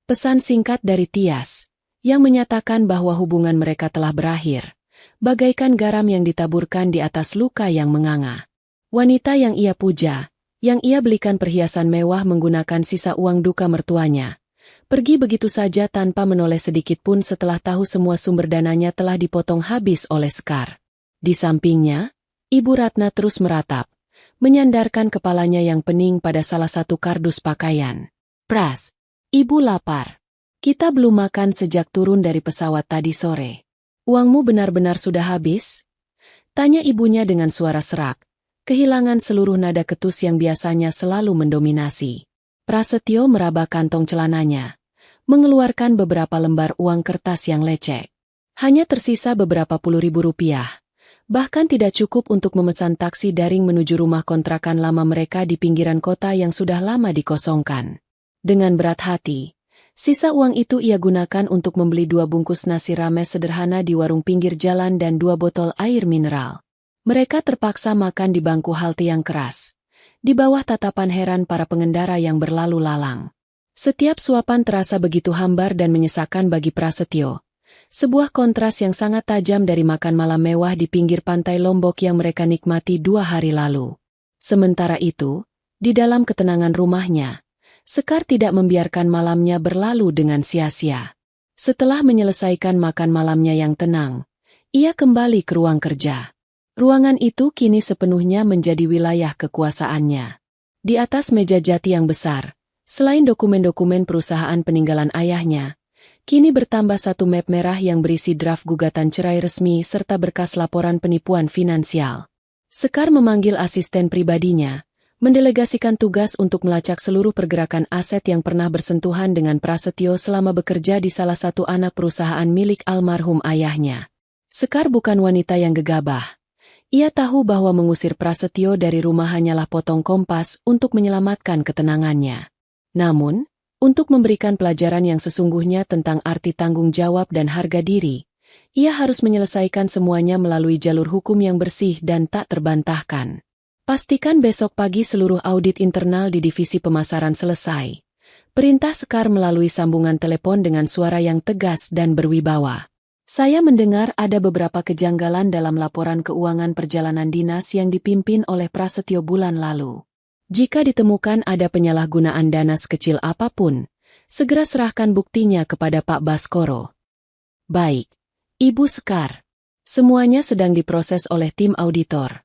Pesan singkat dari Tias, yang menyatakan bahwa hubungan mereka telah berakhir, bagaikan garam yang ditaburkan di atas luka yang menganga. Wanita yang ia puja, yang ia belikan perhiasan mewah menggunakan sisa uang duka mertuanya, pergi begitu saja tanpa menoleh sedikit pun setelah tahu semua sumber dananya telah dipotong habis oleh Sekar. Di sampingnya, Ibu Ratna terus meratap, menyandarkan kepalanya yang pening pada salah satu kardus pakaian. Pras, Ibu lapar. Kita belum makan sejak turun dari pesawat tadi sore. Uangmu benar-benar sudah habis? Tanya ibunya dengan suara serak, kehilangan seluruh nada ketus yang biasanya selalu mendominasi. Prasetyo meraba kantong celananya, mengeluarkan beberapa lembar uang kertas yang lecek. Hanya tersisa beberapa ₹10.000, bahkan tidak cukup untuk memesan taksi daring menuju rumah kontrakan lama mereka di pinggiran kota yang sudah lama dikosongkan. Dengan berat hati, Sisa uang itu ia gunakan untuk membeli 2 bungkus nasi rames sederhana di warung pinggir jalan dan 2 botol air mineral. Mereka terpaksa makan di bangku halte yang keras, di bawah tatapan heran para pengendara yang berlalu lalang. Setiap suapan terasa begitu hambar dan menyesakan bagi Prasetyo. Sebuah kontras yang sangat tajam dari makan malam mewah di pinggir pantai Lombok yang mereka nikmati 2 hari lalu. Sementara itu, di dalam ketenangan rumahnya, Sekar tidak membiarkan malamnya berlalu dengan sia-sia. Setelah menyelesaikan makan malamnya yang tenang, ia kembali ke ruang kerja. Ruangan itu kini sepenuhnya menjadi wilayah kekuasaannya. Di atas meja jati yang besar, selain dokumen-dokumen perusahaan peninggalan ayahnya, kini bertambah 1 map merah yang berisi draft gugatan cerai resmi serta berkas laporan penipuan finansial. Sekar memanggil asisten pribadinya, mendelegasikan tugas untuk melacak seluruh pergerakan aset yang pernah bersentuhan dengan Prasetyo selama bekerja di salah satu anak perusahaan milik almarhum ayahnya. Sekar bukan wanita yang gegabah. Ia tahu bahwa mengusir Prasetyo dari rumah hanyalah potong kompas untuk menyelamatkan ketenangannya. Namun, untuk memberikan pelajaran yang sesungguhnya tentang arti tanggung jawab dan harga diri, ia harus menyelesaikan semuanya melalui jalur hukum yang bersih dan tak terbantahkan. Pastikan besok pagi seluruh audit internal di divisi pemasaran selesai. Perintah Sekar melalui sambungan telepon dengan suara yang tegas dan berwibawa. Saya mendengar ada beberapa kejanggalan dalam laporan keuangan perjalanan dinas yang dipimpin oleh Prasetyo bulan lalu. Jika ditemukan ada penyalahgunaan dana sekecil apapun, segera serahkan buktinya kepada Pak Baskoro. Baik, Ibu Sekar. Semuanya sedang diproses oleh tim auditor.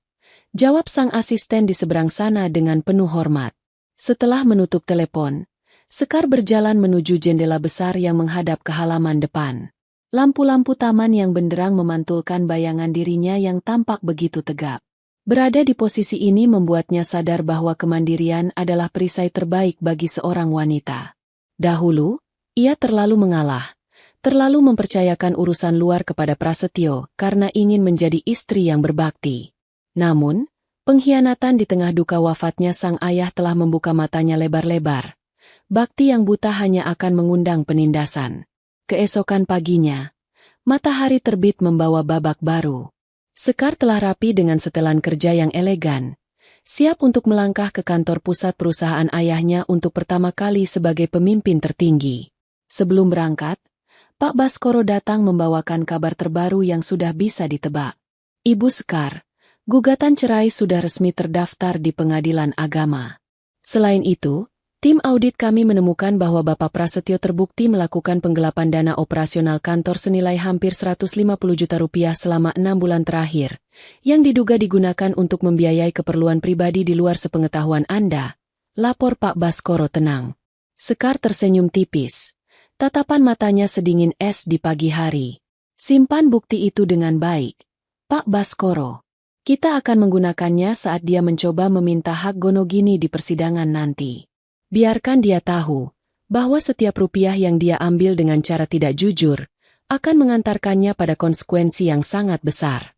Jawab sang asisten di seberang sana dengan penuh hormat. Setelah menutup telepon, Sekar berjalan menuju jendela besar yang menghadap ke halaman depan. Lampu-lampu taman yang benderang memantulkan bayangan dirinya yang tampak begitu tegap. Berada di posisi ini membuatnya sadar bahwa kemandirian adalah perisai terbaik bagi seorang wanita. Dahulu, ia terlalu mengalah, terlalu mempercayakan urusan luar kepada Prasetyo karena ingin menjadi istri yang berbakti. Namun, pengkhianatan di tengah duka wafatnya sang ayah telah membuka matanya lebar-lebar. Bakti yang buta hanya akan mengundang penindasan. Keesokan paginya, matahari terbit membawa babak baru. Sekar telah rapi dengan setelan kerja yang elegan, siap untuk melangkah ke kantor pusat perusahaan ayahnya untuk pertama kali sebagai pemimpin tertinggi. Sebelum berangkat, Pak Baskoro datang membawakan kabar terbaru yang sudah bisa ditebak. Ibu Sekar, gugatan cerai sudah resmi terdaftar di Pengadilan Agama. Selain itu, tim audit kami menemukan bahwa Bapak Prasetyo terbukti melakukan penggelapan dana operasional kantor senilai hampir 150 juta rupiah selama 6 bulan terakhir, yang diduga digunakan untuk membiayai keperluan pribadi di luar sepengetahuan Anda. Lapor Pak Baskoro tenang. Sekar tersenyum tipis. Tatapan matanya sedingin es di pagi hari. Simpan bukti itu dengan baik, Pak Baskoro. Kita akan menggunakannya saat dia mencoba meminta hak gonogini di persidangan nanti. Biarkan dia tahu bahwa setiap rupiah yang dia ambil dengan cara tidak jujur akan mengantarkannya pada konsekuensi yang sangat besar.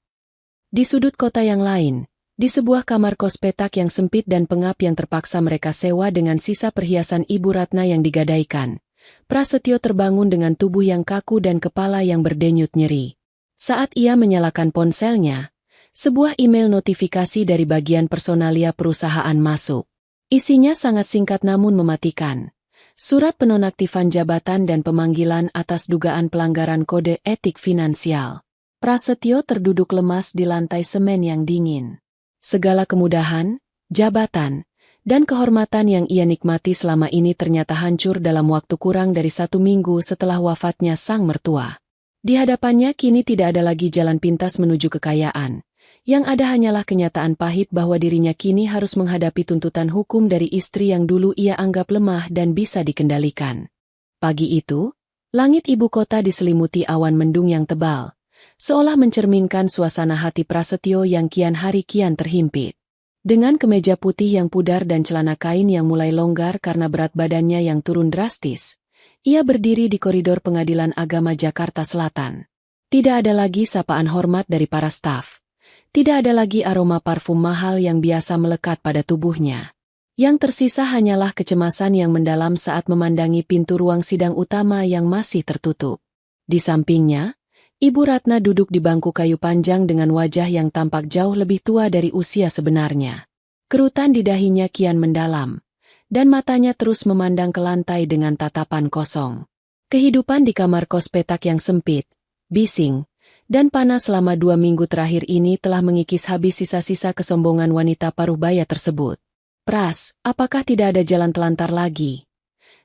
Di sudut kota yang lain, di sebuah kamar kos petak yang sempit dan pengap yang terpaksa mereka sewa dengan sisa perhiasan Ibu Ratna yang digadaikan, Prasetyo terbangun dengan tubuh yang kaku dan kepala yang berdenyut nyeri. Saat ia menyalakan ponselnya, sebuah email notifikasi dari bagian personalia perusahaan masuk. Isinya sangat singkat namun mematikan. Surat penonaktifan jabatan dan pemanggilan atas dugaan pelanggaran kode etik finansial. Prasetyo terduduk lemas di lantai semen yang dingin. Segala kemudahan, jabatan, dan kehormatan yang ia nikmati selama ini ternyata hancur dalam waktu kurang dari 1 minggu setelah wafatnya sang mertua. Di hadapannya kini tidak ada lagi jalan pintas menuju kekayaan. Yang ada hanyalah kenyataan pahit bahwa dirinya kini harus menghadapi tuntutan hukum dari istri yang dulu ia anggap lemah dan bisa dikendalikan. Pagi itu, langit ibu kota diselimuti awan mendung yang tebal, seolah mencerminkan suasana hati Prasetyo yang kian hari kian terhimpit. Dengan kemeja putih yang pudar dan celana kain yang mulai longgar karena berat badannya yang turun drastis, ia berdiri di koridor Pengadilan Agama Jakarta Selatan. Tidak ada lagi sapaan hormat dari para staf. Tidak ada lagi aroma parfum mahal yang biasa melekat pada tubuhnya. Yang tersisa hanyalah kecemasan yang mendalam saat memandangi pintu ruang sidang utama yang masih tertutup. Di sampingnya, Ibu Ratna duduk di bangku kayu panjang dengan wajah yang tampak jauh lebih tua dari usia sebenarnya. Kerutan di dahinya kian mendalam, dan matanya terus memandang ke lantai dengan tatapan kosong. Kehidupan di kamar kos petak yang sempit, bising, dan panas selama 2 minggu terakhir ini telah mengikis habis sisa-sisa kesombongan wanita paruh baya tersebut. "Pras, apakah tidak ada jalan telantar lagi?"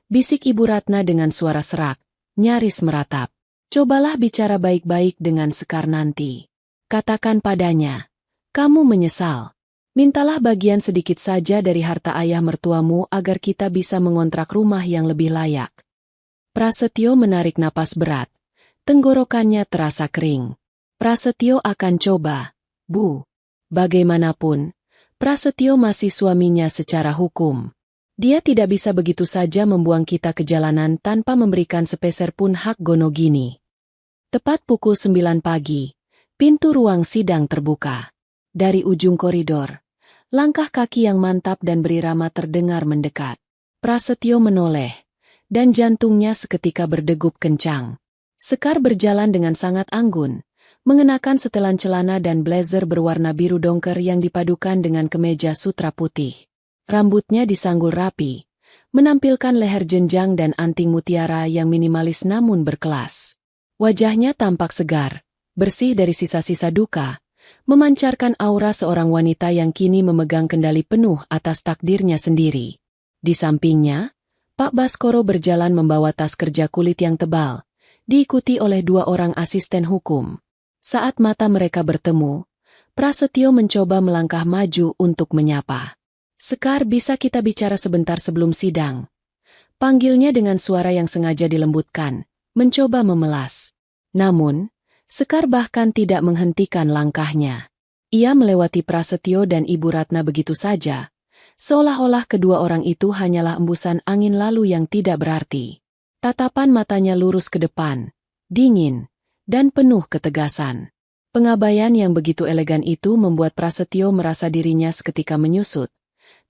bisik Ibu Ratna dengan suara serak, nyaris meratap. "Cobalah bicara baik-baik dengan Sekar nanti. Katakan padanya, kamu menyesal. Mintalah bagian sedikit saja dari harta ayah mertuamu agar kita bisa mengontrak rumah yang lebih layak." Prasetyo menarik napas berat. Tenggorokannya terasa kering. "Prasetyo akan coba, Bu." Bagaimanapun, Prasetyo masih suaminya secara hukum. Dia tidak bisa begitu saja membuang kita ke jalanan tanpa memberikan sepeser pun hak Gonogini. Tepat pukul 9 pagi, pintu ruang sidang terbuka. Dari ujung koridor, langkah kaki yang mantap dan berirama terdengar mendekat. Prasetyo menoleh, dan jantungnya seketika berdegup kencang. Sekar berjalan dengan sangat anggun, mengenakan setelan celana dan blazer berwarna biru dongker yang dipadukan dengan kemeja sutra putih. Rambutnya disanggul rapi, menampilkan leher jenjang dan anting mutiara yang minimalis namun berkelas. Wajahnya tampak segar, bersih dari sisa-sisa duka, memancarkan aura seorang wanita yang kini memegang kendali penuh atas takdirnya sendiri. Di sampingnya, Pak Baskoro berjalan membawa tas kerja kulit yang tebal, diikuti oleh 2 orang asisten hukum. Saat mata mereka bertemu, Prasetyo mencoba melangkah maju untuk menyapa. "Sekar, bisa kita bicara sebentar sebelum sidang?" Panggilnya dengan suara yang sengaja dilembutkan, mencoba memelas. Namun, Sekar bahkan tidak menghentikan langkahnya. Ia melewati Prasetyo dan Ibu Ratna begitu saja, seolah-olah kedua orang itu hanyalah embusan angin lalu yang tidak berarti. Tatapan matanya lurus ke depan, dingin, dan penuh ketegasan. Pengabaian yang begitu elegan itu membuat Prasetyo merasa dirinya seketika menyusut,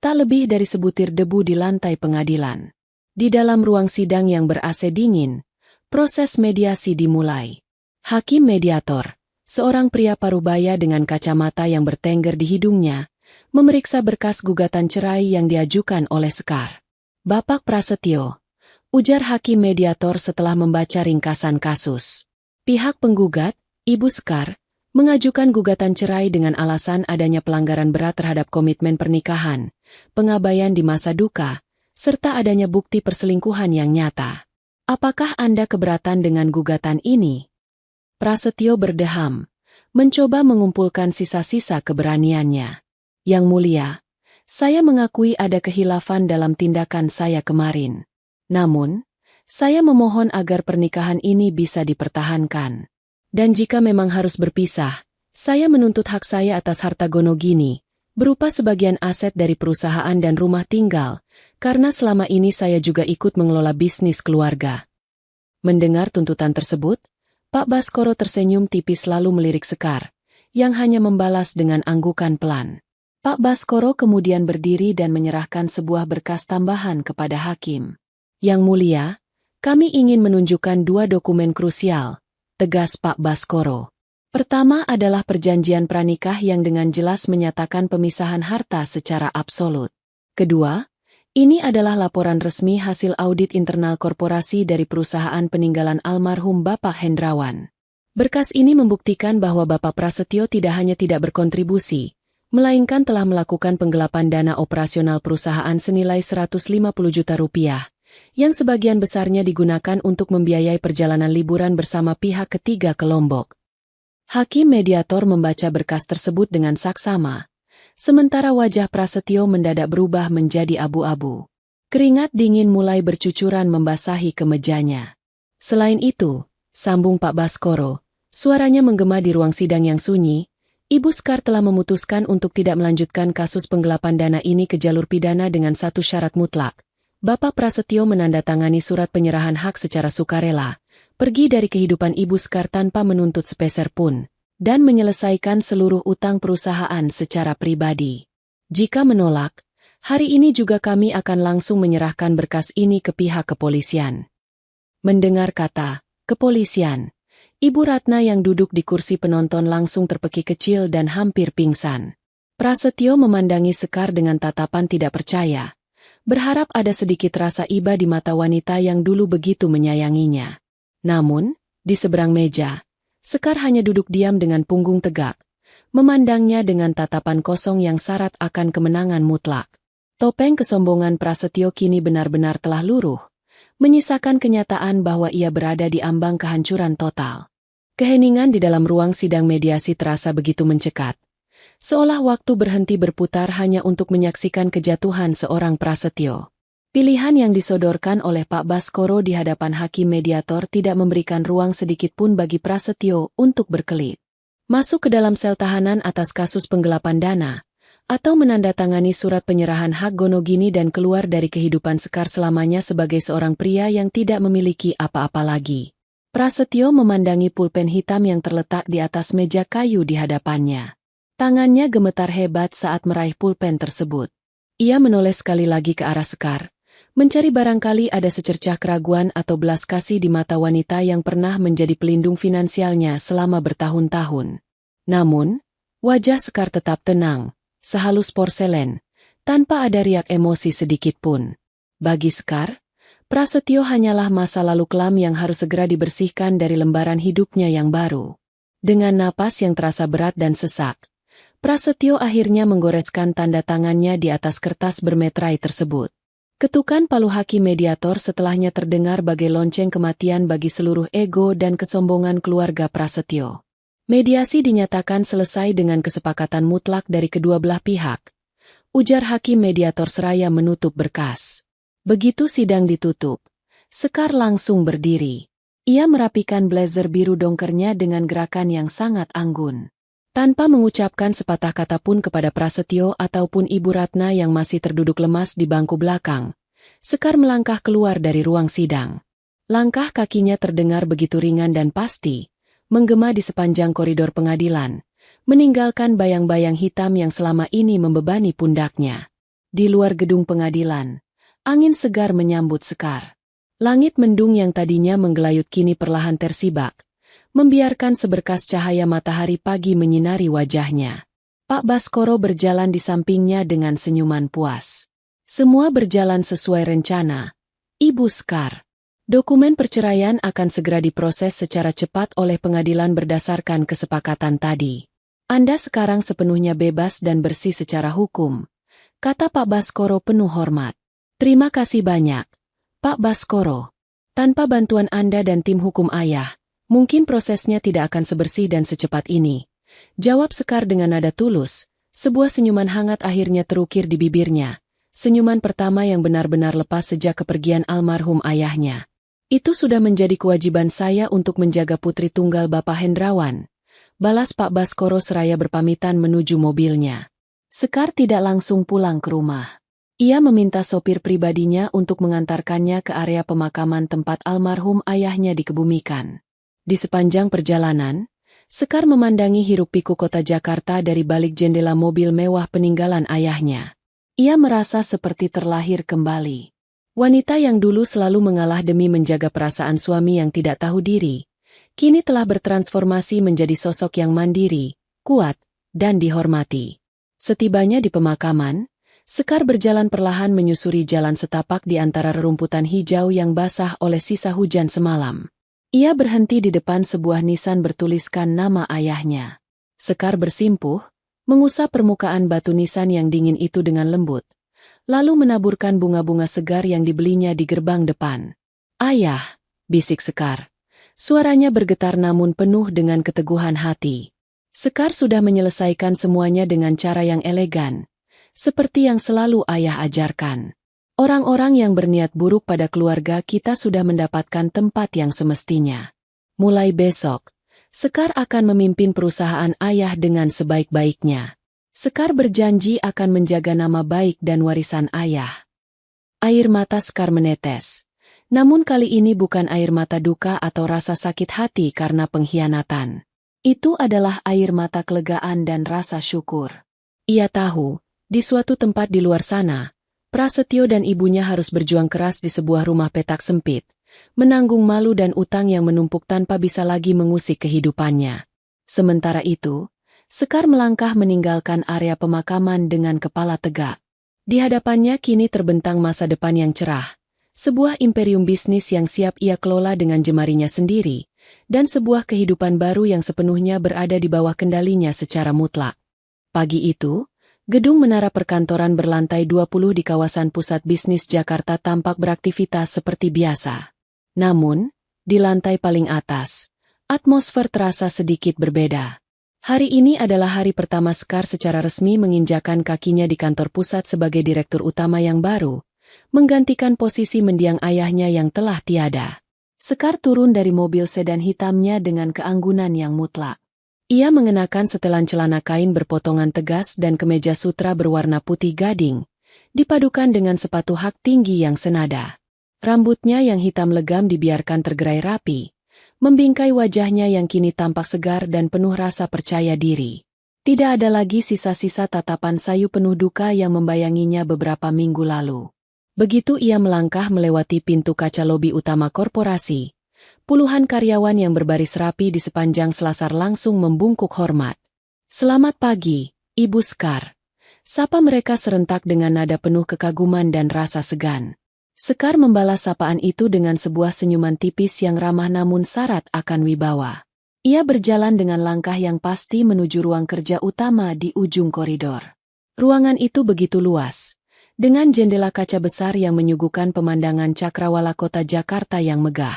tak lebih dari sebutir debu di lantai pengadilan. Di dalam ruang sidang yang ber-AC dingin, proses mediasi dimulai. Hakim mediator, seorang pria parubaya dengan kacamata yang bertengger di hidungnya, memeriksa berkas gugatan cerai yang diajukan oleh Sekar. "Bapak Prasetyo," ujar hakim mediator setelah membaca ringkasan kasus. Pihak penggugat, Ibu Sekar, mengajukan gugatan cerai dengan alasan adanya pelanggaran berat terhadap komitmen pernikahan, pengabaian di masa duka, serta adanya bukti perselingkuhan yang nyata. "Apakah Anda keberatan dengan gugatan ini?" Prasetyo berdeham, mencoba mengumpulkan sisa-sisa keberaniannya. "Yang mulia, saya mengakui ada khilafan dalam tindakan saya kemarin. Namun, saya memohon agar pernikahan ini bisa dipertahankan. Dan jika memang harus berpisah, saya menuntut hak saya atas harta Gonogini, berupa sebagian aset dari perusahaan dan rumah tinggal, karena selama ini saya juga ikut mengelola bisnis keluarga." Mendengar tuntutan tersebut, Pak Baskoro tersenyum tipis lalu melirik Sekar, yang hanya membalas dengan anggukan pelan. Pak Baskoro kemudian berdiri dan menyerahkan sebuah berkas tambahan kepada hakim. "Yang mulia, kami ingin menunjukkan 2 dokumen krusial," tegas Pak Baskoro. "Pertama adalah perjanjian pranikah yang dengan jelas menyatakan pemisahan harta secara absolut. Kedua, ini adalah laporan resmi hasil audit internal korporasi dari perusahaan peninggalan almarhum Bapak Hendrawan. Berkas ini membuktikan bahwa Bapak Prasetyo tidak hanya tidak berkontribusi, melainkan telah melakukan penggelapan dana operasional perusahaan senilai 150 juta rupiah, yang sebagian besarnya digunakan untuk membiayai perjalanan liburan bersama pihak ketiga ke Lombok." Hakim mediator membaca berkas tersebut dengan saksama, sementara wajah Prasetyo mendadak berubah menjadi abu-abu. Keringat dingin mulai bercucuran membasahi kemejanya. "Selain itu," sambung Pak Baskoro, suaranya menggema di ruang sidang yang sunyi, "Ibu Sekar telah memutuskan untuk tidak melanjutkan kasus penggelapan dana ini ke jalur pidana dengan satu syarat mutlak. Bapak Prasetyo menandatangani surat penyerahan hak secara sukarela, pergi dari kehidupan Ibu Sekar tanpa menuntut sepeser pun, dan menyelesaikan seluruh utang perusahaan secara pribadi. Jika menolak, Hari ini juga kami akan langsung menyerahkan berkas ini ke pihak kepolisian. Mendengar kata kepolisian, Ibu Ratna yang duduk di kursi penonton langsung terpekik kecil dan hampir pingsan. Prasetyo memandangi Sekar dengan tatapan tidak percaya, berharap ada sedikit rasa iba di mata wanita yang dulu begitu menyayanginya. Namun, di seberang meja, Sekar hanya duduk diam dengan punggung tegak, memandangnya dengan tatapan kosong yang syarat akan kemenangan mutlak. Topeng kesombongan Prasetyo kini benar-benar telah luruh, menyisakan kenyataan bahwa ia berada di ambang kehancuran total. Keheningan di dalam ruang sidang mediasi terasa begitu mencekat, seolah waktu berhenti berputar hanya untuk menyaksikan kejatuhan seorang Prasetyo. Pilihan yang disodorkan oleh Pak Baskoro di hadapan hakim mediator tidak memberikan ruang sedikit pun bagi Prasetyo untuk berkelit. Masuk ke dalam sel tahanan atas kasus penggelapan dana, atau menandatangani surat penyerahan hak Gonogini dan keluar dari kehidupan Sekar selamanya sebagai seorang pria yang tidak memiliki apa-apa lagi. Prasetyo memandangi pulpen hitam yang terletak di atas meja kayu di hadapannya. Tangannya gemetar hebat saat meraih pulpen tersebut. Ia menoleh sekali lagi ke arah Sekar, mencari barangkali ada secercah keraguan atau belas kasih di mata wanita yang pernah menjadi pelindung finansialnya selama bertahun-tahun. Namun, wajah Sekar tetap tenang, sehalus porselen, tanpa ada riak emosi sedikit pun. Bagi Sekar, Prasetyo hanyalah masa lalu kelam yang harus segera dibersihkan dari lembaran hidupnya yang baru. Dengan napas yang terasa berat dan sesak, Prasetyo akhirnya menggoreskan tanda tangannya di atas kertas bermeterai tersebut. Ketukan palu hakim mediator setelahnya terdengar bagai lonceng kematian bagi seluruh ego dan kesombongan keluarga Prasetyo. Mediasi dinyatakan selesai dengan kesepakatan mutlak dari kedua belah pihak, ujar hakim mediator seraya menutup berkas. Begitu sidang ditutup, Sekar langsung berdiri. Ia merapikan blazer biru dongkernya dengan gerakan yang sangat anggun. Tanpa mengucapkan sepatah kata pun kepada Prasetyo ataupun Ibu Ratna yang masih terduduk lemas di bangku belakang, Sekar melangkah keluar dari ruang sidang. Langkah kakinya terdengar begitu ringan dan pasti, menggema di sepanjang koridor pengadilan, meninggalkan bayang-bayang hitam yang selama ini membebani pundaknya. Di luar gedung pengadilan, angin segar menyambut Sekar. Langit mendung yang tadinya menggelayut kini perlahan tersibak, membiarkan seberkas cahaya matahari pagi menyinari wajahnya. Pak Baskoro berjalan di sampingnya dengan senyuman puas. Semua berjalan sesuai rencana, Ibu Sekar. Dokumen perceraian akan segera diproses secara cepat oleh pengadilan berdasarkan kesepakatan tadi. Anda sekarang sepenuhnya bebas dan bersih secara hukum, kata Pak Baskoro penuh hormat. Terima kasih banyak, Pak Baskoro. Tanpa bantuan Anda dan tim hukum Ayah, mungkin prosesnya tidak akan sebersih dan secepat ini, jawab Sekar dengan nada tulus. Sebuah senyuman hangat akhirnya terukir di bibirnya, senyuman pertama yang benar-benar lepas sejak kepergian almarhum ayahnya. Itu sudah menjadi kewajiban saya untuk menjaga putri tunggal Bapak Hendrawan, balas Pak Baskoro seraya berpamitan menuju mobilnya. Sekar tidak langsung pulang ke rumah. Ia meminta sopir pribadinya untuk mengantarkannya ke area pemakaman tempat almarhum ayahnya dikebumikan. Di sepanjang perjalanan, Sekar memandangi hiruk-pikuk kota Jakarta dari balik jendela mobil mewah peninggalan ayahnya. Ia merasa seperti terlahir kembali. Wanita yang dulu selalu mengalah demi menjaga perasaan suami yang tidak tahu diri, kini telah bertransformasi menjadi sosok yang mandiri, kuat, dan dihormati. Setibanya di pemakaman, Sekar berjalan perlahan menyusuri jalan setapak di antara rerumputan hijau yang basah oleh sisa hujan semalam. Ia berhenti di depan sebuah nisan bertuliskan nama ayahnya. Sekar bersimpuh, mengusap permukaan batu nisan yang dingin itu dengan lembut, lalu menaburkan bunga-bunga segar yang dibelinya di gerbang depan. Ayah, bisik Sekar. Suaranya bergetar namun penuh dengan keteguhan hati. Sekar sudah menyelesaikan semuanya dengan cara yang elegan, seperti yang selalu ayah ajarkan. Orang-orang yang berniat buruk pada keluarga kita sudah mendapatkan tempat yang semestinya. Mulai besok, Sekar akan memimpin perusahaan ayah dengan sebaik-baiknya. Sekar berjanji akan menjaga nama baik dan warisan ayah. Air mata Sekar menetes. Namun kali ini bukan air mata duka atau rasa sakit hati karena pengkhianatan. Itu adalah air mata kelegaan dan rasa syukur. Ia tahu, di suatu tempat di luar sana, Prasetyo dan ibunya harus berjuang keras di sebuah rumah petak sempit, menanggung malu dan utang yang menumpuk tanpa bisa lagi mengusik kehidupannya. Sementara itu, Sekar melangkah meninggalkan area pemakaman dengan kepala tegak. Di hadapannya kini terbentang masa depan yang cerah, sebuah imperium bisnis yang siap ia kelola dengan jemarinya sendiri, dan sebuah kehidupan baru yang sepenuhnya berada di bawah kendalinya secara mutlak. Pagi itu, gedung menara perkantoran berlantai 20 di kawasan pusat bisnis Jakarta tampak beraktivitas seperti biasa. Namun, di lantai paling atas, atmosfer terasa sedikit berbeda. Hari ini adalah hari pertama Sekar secara resmi menginjakan kakinya di kantor pusat sebagai direktur utama yang baru, menggantikan posisi mendiang ayahnya yang telah tiada. Sekar turun dari mobil sedan hitamnya dengan keanggunan yang mutlak. Ia mengenakan setelan celana kain berpotongan tegas dan kemeja sutra berwarna putih gading, dipadukan dengan sepatu hak tinggi yang senada. Rambutnya yang hitam legam dibiarkan tergerai rapi, membingkai wajahnya yang kini tampak segar dan penuh rasa percaya diri. Tidak ada lagi sisa-sisa tatapan sayu penuh duka yang membayanginya beberapa minggu lalu. Begitu ia melangkah melewati pintu kaca lobi utama korporasi, puluhan karyawan yang berbaris rapi di sepanjang selasar langsung membungkuk hormat. "Selamat pagi, Ibu Sekar." Sapa mereka serentak dengan nada penuh kekaguman dan rasa segan. Sekar membalas sapaan itu dengan sebuah senyuman tipis yang ramah namun syarat akan wibawa. Ia berjalan dengan langkah yang pasti menuju ruang kerja utama di ujung koridor. Ruangan itu begitu luas, dengan jendela kaca besar yang menyuguhkan pemandangan cakrawala kota Jakarta yang megah.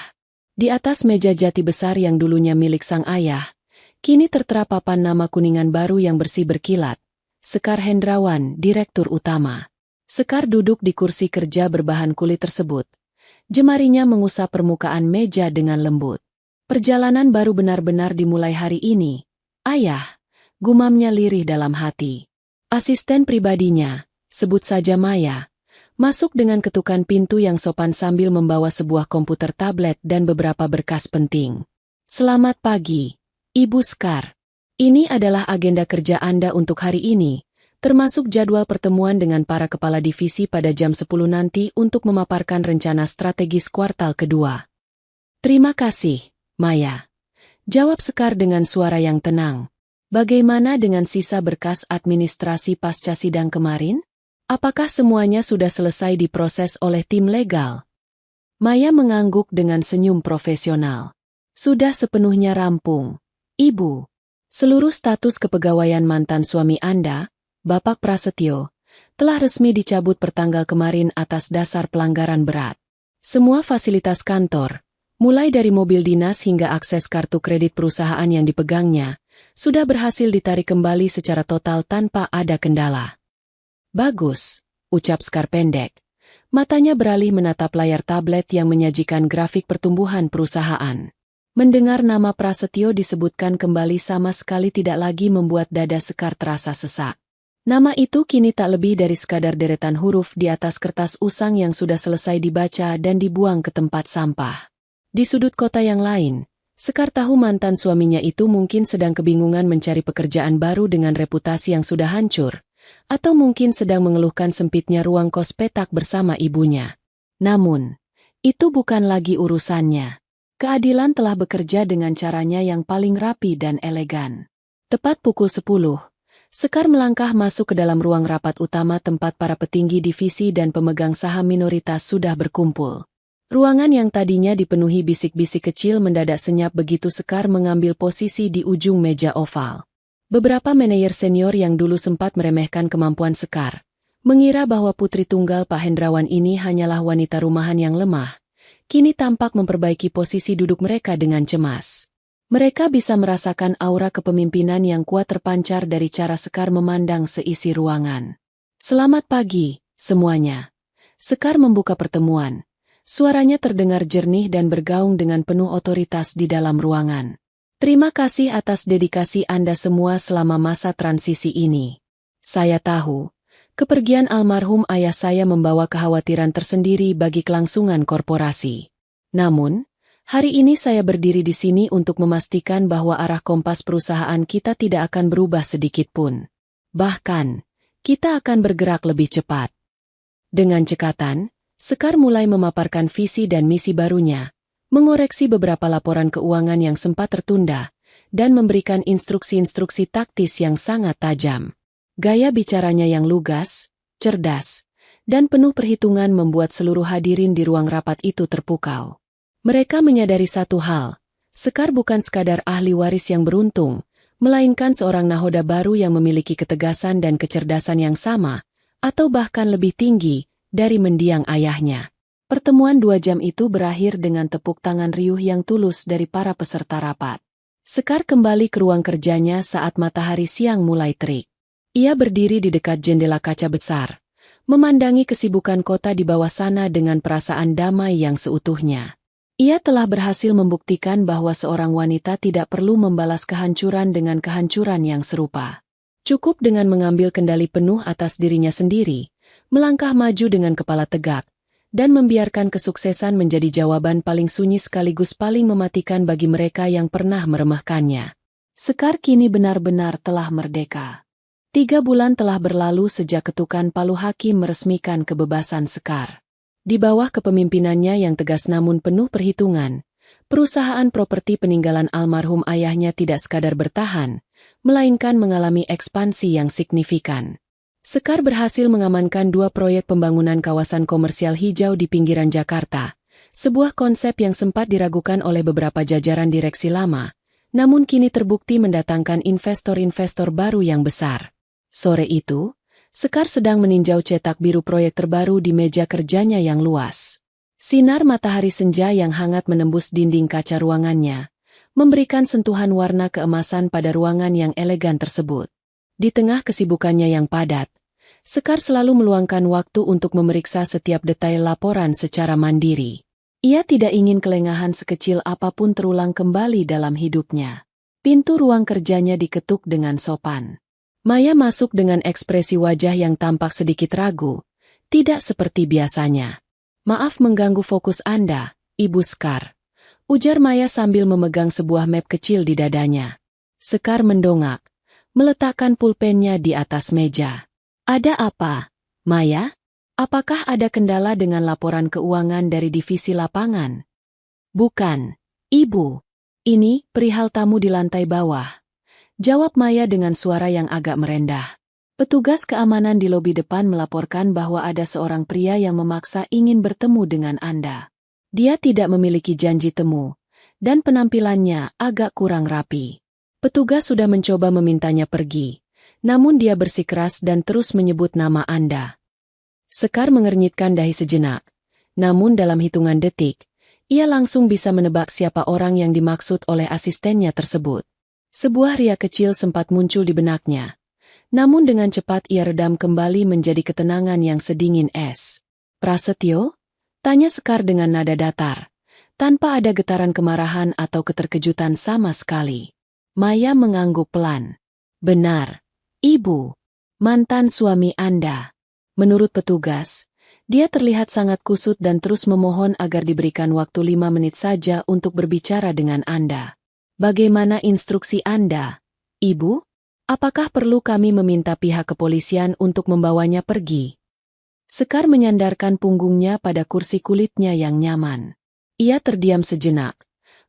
Di atas meja jati besar yang dulunya milik sang ayah, kini tertera papan nama kuningan baru yang bersih berkilat, Sekar Hendrawan, Direktur Utama. Sekar duduk di kursi kerja berbahan kulit tersebut. Jemarinya mengusap permukaan meja dengan lembut. "Perjalanan baru benar-benar dimulai hari ini, Ayah," gumamnya lirih dalam hati. Asisten pribadinya, sebut saja Maya, masuk dengan ketukan pintu yang sopan sambil membawa sebuah komputer tablet dan beberapa berkas penting. "Selamat pagi, Ibu Sekar. Ini adalah agenda kerja Anda untuk hari ini, termasuk jadwal pertemuan dengan para kepala divisi pada jam 10 nanti untuk memaparkan rencana strategis kuartal kedua." "Terima kasih, Maya," jawab Sekar dengan suara yang tenang. "Bagaimana dengan sisa berkas administrasi pasca sidang kemarin? Apakah semuanya sudah selesai diproses oleh tim legal?" Maya mengangguk dengan senyum profesional. "Sudah sepenuhnya rampung, Ibu. Seluruh status kepegawaian mantan suami Anda, Bapak Prasetyo, telah resmi dicabut pertanggal kemarin atas dasar pelanggaran berat. Semua fasilitas kantor, mulai dari mobil dinas hingga akses kartu kredit perusahaan yang dipegangnya, sudah berhasil ditarik kembali secara total tanpa ada kendala." "Bagus," ucap Sekar pendek. Matanya beralih menatap layar tablet yang menyajikan grafik pertumbuhan perusahaan. Mendengar nama Prasetyo disebutkan kembali sama sekali tidak lagi membuat dada Sekar terasa sesak. Nama itu kini tak lebih dari sekadar deretan huruf di atas kertas usang yang sudah selesai dibaca dan dibuang ke tempat sampah. Di sudut kota yang lain, Sekar tahu mantan suaminya itu mungkin sedang kebingungan mencari pekerjaan baru dengan reputasi yang sudah hancur, atau mungkin sedang mengeluhkan sempitnya ruang kos petak bersama ibunya. Namun, itu bukan lagi urusannya. Keadilan telah bekerja dengan caranya yang paling rapi dan elegan. Tepat pukul 10, Sekar melangkah masuk ke dalam ruang rapat utama tempat para petinggi divisi dan pemegang saham minoritas sudah berkumpul. Ruangan yang tadinya dipenuhi bisik-bisik kecil mendadak senyap begitu Sekar mengambil posisi di ujung meja oval. Beberapa manajer senior yang dulu sempat meremehkan kemampuan Sekar, mengira bahwa putri tunggal Pak Hendrawan ini hanyalah wanita rumahan yang lemah, kini tampak memperbaiki posisi duduk mereka dengan cemas. Mereka bisa merasakan aura kepemimpinan yang kuat terpancar dari cara Sekar memandang seisi ruangan. "Selamat pagi, semuanya." Sekar membuka pertemuan. Suaranya terdengar jernih dan bergaung dengan penuh otoritas di dalam ruangan. "Terima kasih atas dedikasi Anda semua selama masa transisi ini. Saya tahu, kepergian almarhum ayah saya membawa kekhawatiran tersendiri bagi kelangsungan korporasi. Namun, hari ini saya berdiri di sini untuk memastikan bahwa arah kompas perusahaan kita tidak akan berubah sedikit pun. Bahkan, kita akan bergerak lebih cepat." Dengan cekatan, Sekar mulai memaparkan visi dan misi barunya, mengoreksi beberapa laporan keuangan yang sempat tertunda, dan memberikan instruksi-instruksi taktis yang sangat tajam. Gaya bicaranya yang lugas, cerdas, dan penuh perhitungan membuat seluruh hadirin di ruang rapat itu terpukau. Mereka menyadari satu hal, Sekar bukan sekadar ahli waris yang beruntung, melainkan seorang nahoda baru yang memiliki ketegasan dan kecerdasan yang sama, atau bahkan lebih tinggi, dari mendiang ayahnya. Pertemuan 2 jam itu berakhir dengan tepuk tangan riuh yang tulus dari para peserta rapat. Sekar kembali ke ruang kerjanya saat matahari siang mulai terik. Ia berdiri di dekat jendela kaca besar, memandangi kesibukan kota di bawah sana dengan perasaan damai yang seutuhnya. Ia telah berhasil membuktikan bahwa seorang wanita tidak perlu membalas kehancuran dengan kehancuran yang serupa. Cukup dengan mengambil kendali penuh atas dirinya sendiri, melangkah maju dengan kepala tegak, dan membiarkan kesuksesan menjadi jawaban paling sunyi sekaligus paling mematikan bagi mereka yang pernah meremehkannya. Sekar kini benar-benar telah merdeka. 3 bulan telah berlalu sejak ketukan palu hakim meresmikan kebebasan Sekar. Di bawah kepemimpinannya yang tegas namun penuh perhitungan, perusahaan properti peninggalan almarhum ayahnya tidak sekadar bertahan, melainkan mengalami ekspansi yang signifikan. Sekar berhasil mengamankan 2 proyek pembangunan kawasan komersial hijau di pinggiran Jakarta, sebuah konsep yang sempat diragukan oleh beberapa jajaran direksi lama, namun kini terbukti mendatangkan investor-investor baru yang besar. Sore itu, Sekar sedang meninjau cetak biru proyek terbaru di meja kerjanya yang luas. Sinar matahari senja yang hangat menembus dinding kaca ruangannya, memberikan sentuhan warna keemasan pada ruangan yang elegan tersebut. Di tengah kesibukannya yang padat, Sekar selalu meluangkan waktu untuk memeriksa setiap detail laporan secara mandiri. Ia tidak ingin kelengahan sekecil apapun terulang kembali dalam hidupnya. Pintu ruang kerjanya diketuk dengan sopan. Maya masuk dengan ekspresi wajah yang tampak sedikit ragu, tidak seperti biasanya. "Maaf mengganggu fokus Anda, Ibu Sekar," ujar Maya sambil memegang sebuah map kecil di dadanya. Sekar mendongak, meletakkan pulpennya di atas meja. "Ada apa, Maya? Apakah ada kendala dengan laporan keuangan dari divisi lapangan?" "Bukan, Ibu. Ini perihal tamu di lantai bawah," jawab Maya dengan suara yang agak merendah. "Petugas keamanan di lobi depan melaporkan bahwa ada seorang pria yang memaksa ingin bertemu dengan Anda. Dia tidak memiliki janji temu, dan penampilannya agak kurang rapi. Petugas sudah mencoba memintanya pergi, namun dia bersikeras dan terus menyebut nama Anda." Sekar mengernyitkan dahi sejenak, namun dalam hitungan detik, ia langsung bisa menebak siapa orang yang dimaksud oleh asistennya tersebut. Sebuah riak kecil sempat muncul di benaknya, namun dengan cepat ia redam kembali menjadi ketenangan yang sedingin es. "Prasetyo?" tanya Sekar dengan nada datar, tanpa ada getaran kemarahan atau keterkejutan sama sekali. Maya mengangguk pelan. "Benar, Ibu. Mantan suami Anda." Menurut petugas, dia terlihat sangat kusut dan terus memohon agar diberikan waktu 5 menit saja untuk berbicara dengan Anda. "Bagaimana instruksi Anda, Ibu? Apakah perlu kami meminta pihak kepolisian untuk membawanya pergi?" Sekar menyandarkan punggungnya pada kursi kulitnya yang nyaman. Ia terdiam sejenak,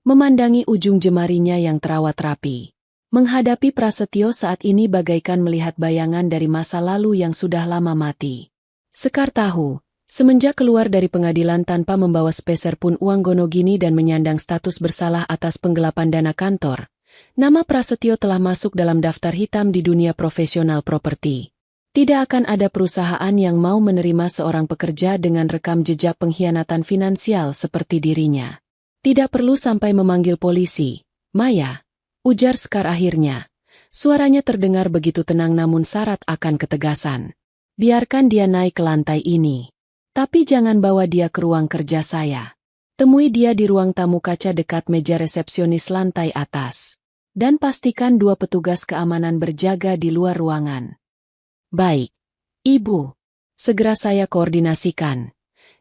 memandangi ujung jemarinya yang terawat rapi. Menghadapi Prasetyo saat ini bagaikan melihat bayangan dari masa lalu yang sudah lama mati. Sekar tahu, semenjak keluar dari pengadilan tanpa membawa sepeser pun uang gonogini dan menyandang status bersalah atas penggelapan dana kantor, nama Prasetyo telah masuk dalam daftar hitam di dunia profesional properti. Tidak akan ada perusahaan yang mau menerima seorang pekerja dengan rekam jejak pengkhianatan finansial seperti dirinya. "Tidak perlu sampai memanggil polisi, Maya," ujar Sekar akhirnya. Suaranya terdengar begitu tenang namun syarat akan ketegasan. "Biarkan dia naik ke lantai ini. Tapi jangan bawa dia ke ruang kerja saya. Temui dia di ruang tamu kaca dekat meja resepsionis lantai atas. Dan pastikan 2 petugas keamanan berjaga di luar ruangan." "Baik, Ibu. Segera saya koordinasikan,"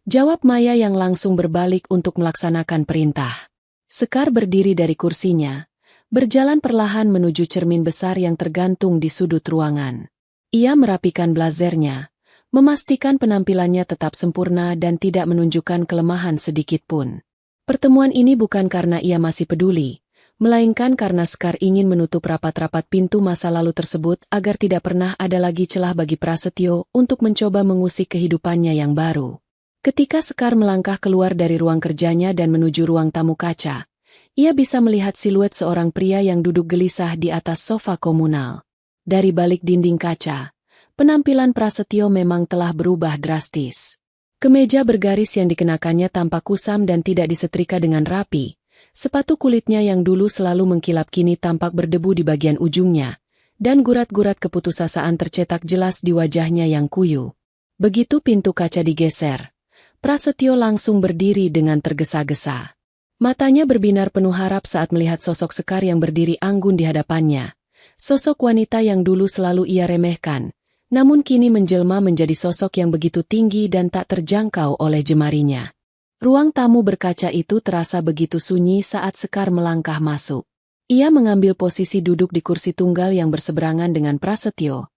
jawab Maya yang langsung berbalik untuk melaksanakan perintah. Sekar berdiri dari kursinya, berjalan perlahan menuju cermin besar yang tergantung di sudut ruangan. Ia merapikan blazernya, memastikan penampilannya tetap sempurna dan tidak menunjukkan kelemahan sedikit pun. Pertemuan ini bukan karena ia masih peduli, melainkan karena Sekar ingin menutup rapat-rapat pintu masa lalu tersebut agar tidak pernah ada lagi celah bagi Prasetyo untuk mencoba mengusik kehidupannya yang baru. Ketika Sekar melangkah keluar dari ruang kerjanya dan menuju ruang tamu kaca, ia bisa melihat siluet seorang pria yang duduk gelisah di atas sofa komunal. Dari balik dinding kaca, penampilan Prasetyo memang telah berubah drastis. Kemeja bergaris yang dikenakannya tampak kusam dan tidak disetrika dengan rapi. Sepatu kulitnya yang dulu selalu mengkilap kini tampak berdebu di bagian ujungnya, dan gurat-gurat keputusasaan tercetak jelas di wajahnya yang kuyu. Begitu pintu kaca digeser, Prasetyo langsung berdiri dengan tergesa-gesa. Matanya berbinar penuh harap saat melihat sosok Sekar yang berdiri anggun di hadapannya. Sosok wanita yang dulu selalu ia remehkan, namun kini menjelma menjadi sosok yang begitu tinggi dan tak terjangkau oleh jemarinya. Ruang tamu berkaca itu terasa begitu sunyi saat Sekar melangkah masuk. Ia mengambil posisi duduk di kursi tunggal yang berseberangan dengan Prasetyo,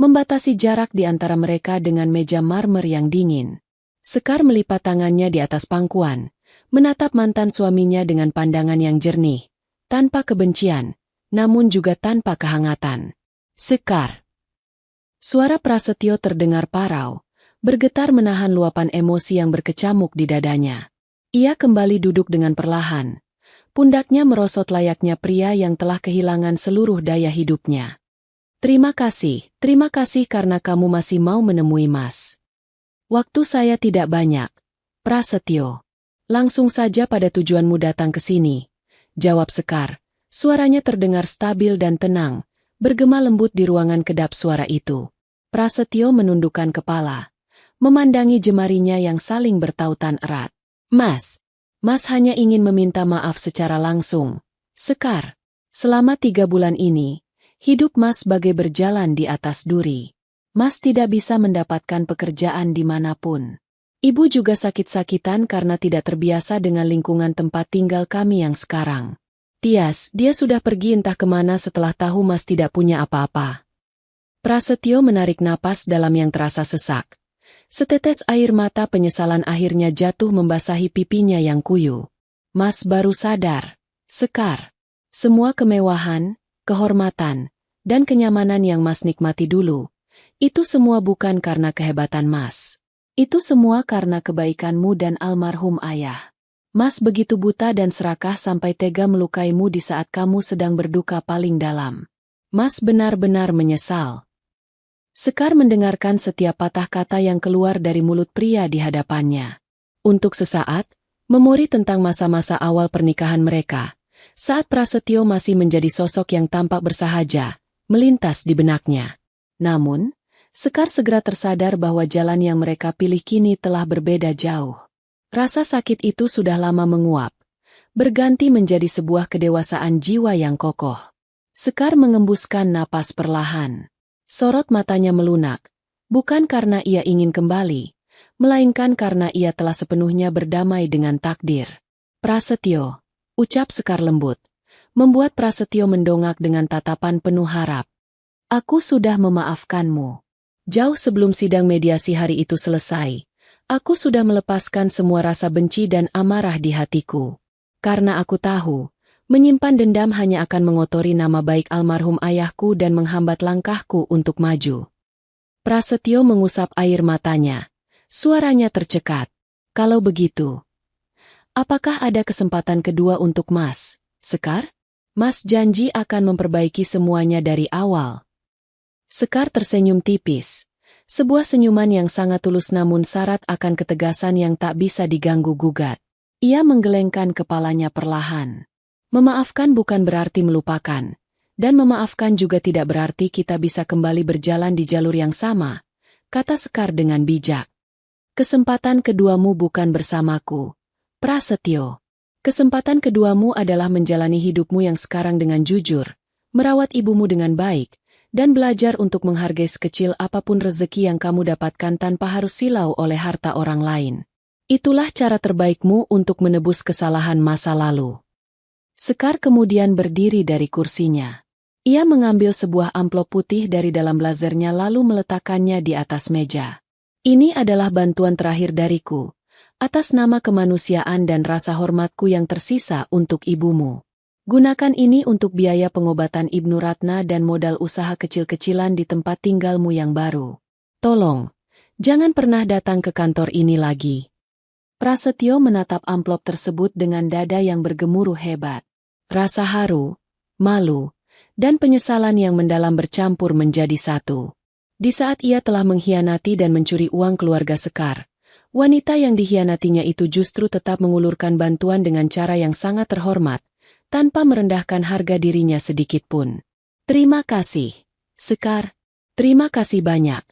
membatasi jarak di antara mereka dengan meja marmer yang dingin. Sekar melipat tangannya di atas pangkuan, menatap mantan suaminya dengan pandangan yang jernih, tanpa kebencian, namun juga tanpa kehangatan. Sekar. Suara Prasetyo terdengar parau, bergetar menahan luapan emosi yang berkecamuk di dadanya. Ia kembali duduk dengan perlahan. Pundaknya merosot layaknya pria yang telah kehilangan seluruh daya hidupnya. Terima kasih karena kamu masih mau menemui Mas. Waktu saya tidak banyak, Prasetyo. Langsung saja pada tujuanmu datang ke sini, jawab Sekar. Suaranya terdengar stabil dan tenang, bergema lembut di ruangan kedap suara itu. Prasetyo menundukkan kepala, memandangi jemarinya yang saling bertautan erat. Mas hanya ingin meminta maaf secara langsung. Sekar, selama 3 bulan ini, hidup Mas bagai berjalan di atas duri. Mas tidak bisa mendapatkan pekerjaan dimanapun. Ibu juga sakit-sakitan karena tidak terbiasa dengan lingkungan tempat tinggal kami yang sekarang. Tias, dia sudah pergi entah kemana setelah tahu Mas tidak punya apa-apa. Prasetyo menarik napas dalam yang terasa sesak. Setetes air mata penyesalan akhirnya jatuh membasahi pipinya yang kuyu. Mas baru sadar, Sekar. Semua kemewahan, kehormatan, dan kenyamanan yang Mas nikmati dulu, itu semua bukan karena kehebatan Mas. Itu semua karena kebaikanmu dan almarhum ayah. Mas begitu buta dan serakah sampai tega melukaimu di saat kamu sedang berduka paling dalam. Mas benar-benar menyesal. Sekar mendengarkan setiap patah kata yang keluar dari mulut pria di hadapannya. Untuk sesaat, memori tentang masa-masa awal pernikahan mereka, saat Prasetyo masih menjadi sosok yang tampak bersahaja, melintas di benaknya. Namun, Sekar segera tersadar bahwa jalan yang mereka pilih kini telah berbeda jauh. Rasa sakit itu sudah lama menguap, berganti menjadi sebuah kedewasaan jiwa yang kokoh. Sekar mengembuskan napas perlahan. Sorot matanya melunak, bukan karena ia ingin kembali, melainkan karena ia telah sepenuhnya berdamai dengan takdir. Prasetyo, ucap Sekar lembut, membuat Prasetyo mendongak dengan tatapan penuh harap. Aku sudah memaafkanmu. Jauh sebelum sidang mediasi hari itu selesai, aku sudah melepaskan semua rasa benci dan amarah di hatiku. Karena aku tahu, menyimpan dendam hanya akan mengotori nama baik almarhum ayahku dan menghambat langkahku untuk maju. Prasetyo mengusap air matanya. Suaranya tercekat. Kalau begitu, apakah ada kesempatan kedua untuk Mas, Sekar? Mas janji akan memperbaiki semuanya dari awal. Sekar tersenyum tipis. Sebuah senyuman yang sangat tulus namun syarat akan ketegasan yang tak bisa diganggu-gugat. Ia menggelengkan kepalanya perlahan. Memaafkan bukan berarti melupakan. Dan memaafkan juga tidak berarti kita bisa kembali berjalan di jalur yang sama, kata Sekar dengan bijak. Kesempatan keduamu bukan bersamaku, Prasetyo. Kesempatan keduamu adalah menjalani hidupmu yang sekarang dengan jujur, merawat ibumu dengan baik, dan belajar untuk menghargai sekecil apapun rezeki yang kamu dapatkan tanpa harus silau oleh harta orang lain. Itulah cara terbaikmu untuk menebus kesalahan masa lalu. Sekar kemudian berdiri dari kursinya. Ia mengambil sebuah amplop putih dari dalam blazernya lalu meletakkannya di atas meja. Ini adalah bantuan terakhir dariku, atas nama kemanusiaan dan rasa hormatku yang tersisa untuk ibumu. Gunakan ini untuk biaya pengobatan Ibnu Ratna dan modal usaha kecil-kecilan di tempat tinggalmu yang baru. Tolong, jangan pernah datang ke kantor ini lagi. Prasetyo menatap amplop tersebut dengan dada yang bergemuruh hebat. Rasa haru, malu, dan penyesalan yang mendalam bercampur menjadi satu. Di saat ia telah mengkhianati dan mencuri uang keluarga Sekar, wanita yang dikhianatinya itu justru tetap mengulurkan bantuan dengan cara yang sangat terhormat, tanpa merendahkan harga dirinya sedikitpun. Terima kasih, Sekar. Terima kasih banyak.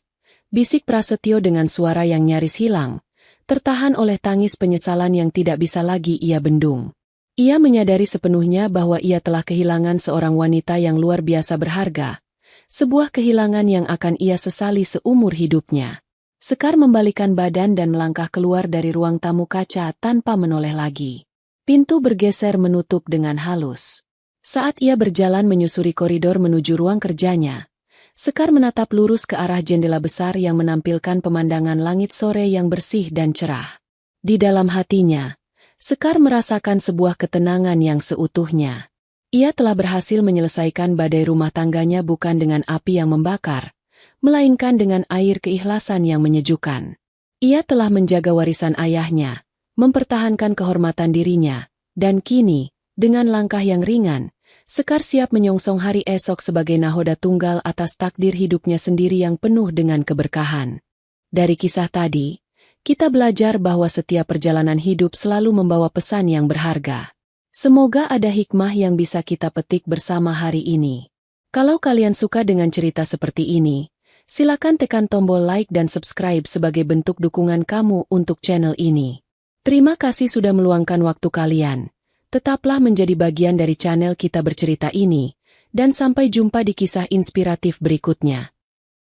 Bisik Prasetyo dengan suara yang nyaris hilang, tertahan oleh tangis penyesalan yang tidak bisa lagi ia bendung. Ia menyadari sepenuhnya bahwa ia telah kehilangan seorang wanita yang luar biasa berharga, sebuah kehilangan yang akan ia sesali seumur hidupnya. Sekar membalikan badan dan melangkah keluar dari ruang tamu kaca tanpa menoleh lagi. Pintu bergeser menutup dengan halus. Saat ia berjalan menyusuri koridor menuju ruang kerjanya, Sekar menatap lurus ke arah jendela besar yang menampilkan pemandangan langit sore yang bersih dan cerah. Di dalam hatinya, Sekar merasakan sebuah ketenangan yang seutuhnya. Ia telah berhasil menyelesaikan badai rumah tangganya bukan dengan api yang membakar, melainkan dengan air keikhlasan yang menyejukkan. Ia telah menjaga warisan ayahnya, mempertahankan kehormatan dirinya, dan kini, dengan langkah yang ringan, Sekar siap menyongsong hari esok sebagai nahoda tunggal atas takdir hidupnya sendiri yang penuh dengan keberkahan. Dari kisah tadi, kita belajar bahwa setiap perjalanan hidup selalu membawa pesan yang berharga. Semoga ada hikmah yang bisa kita petik bersama hari ini. Kalau kalian suka dengan cerita seperti ini, silakan tekan tombol like dan subscribe sebagai bentuk dukungan kamu untuk channel ini. Terima kasih sudah meluangkan waktu kalian. Tetaplah menjadi bagian dari channel Kita Bercerita ini, dan sampai jumpa di kisah inspiratif berikutnya.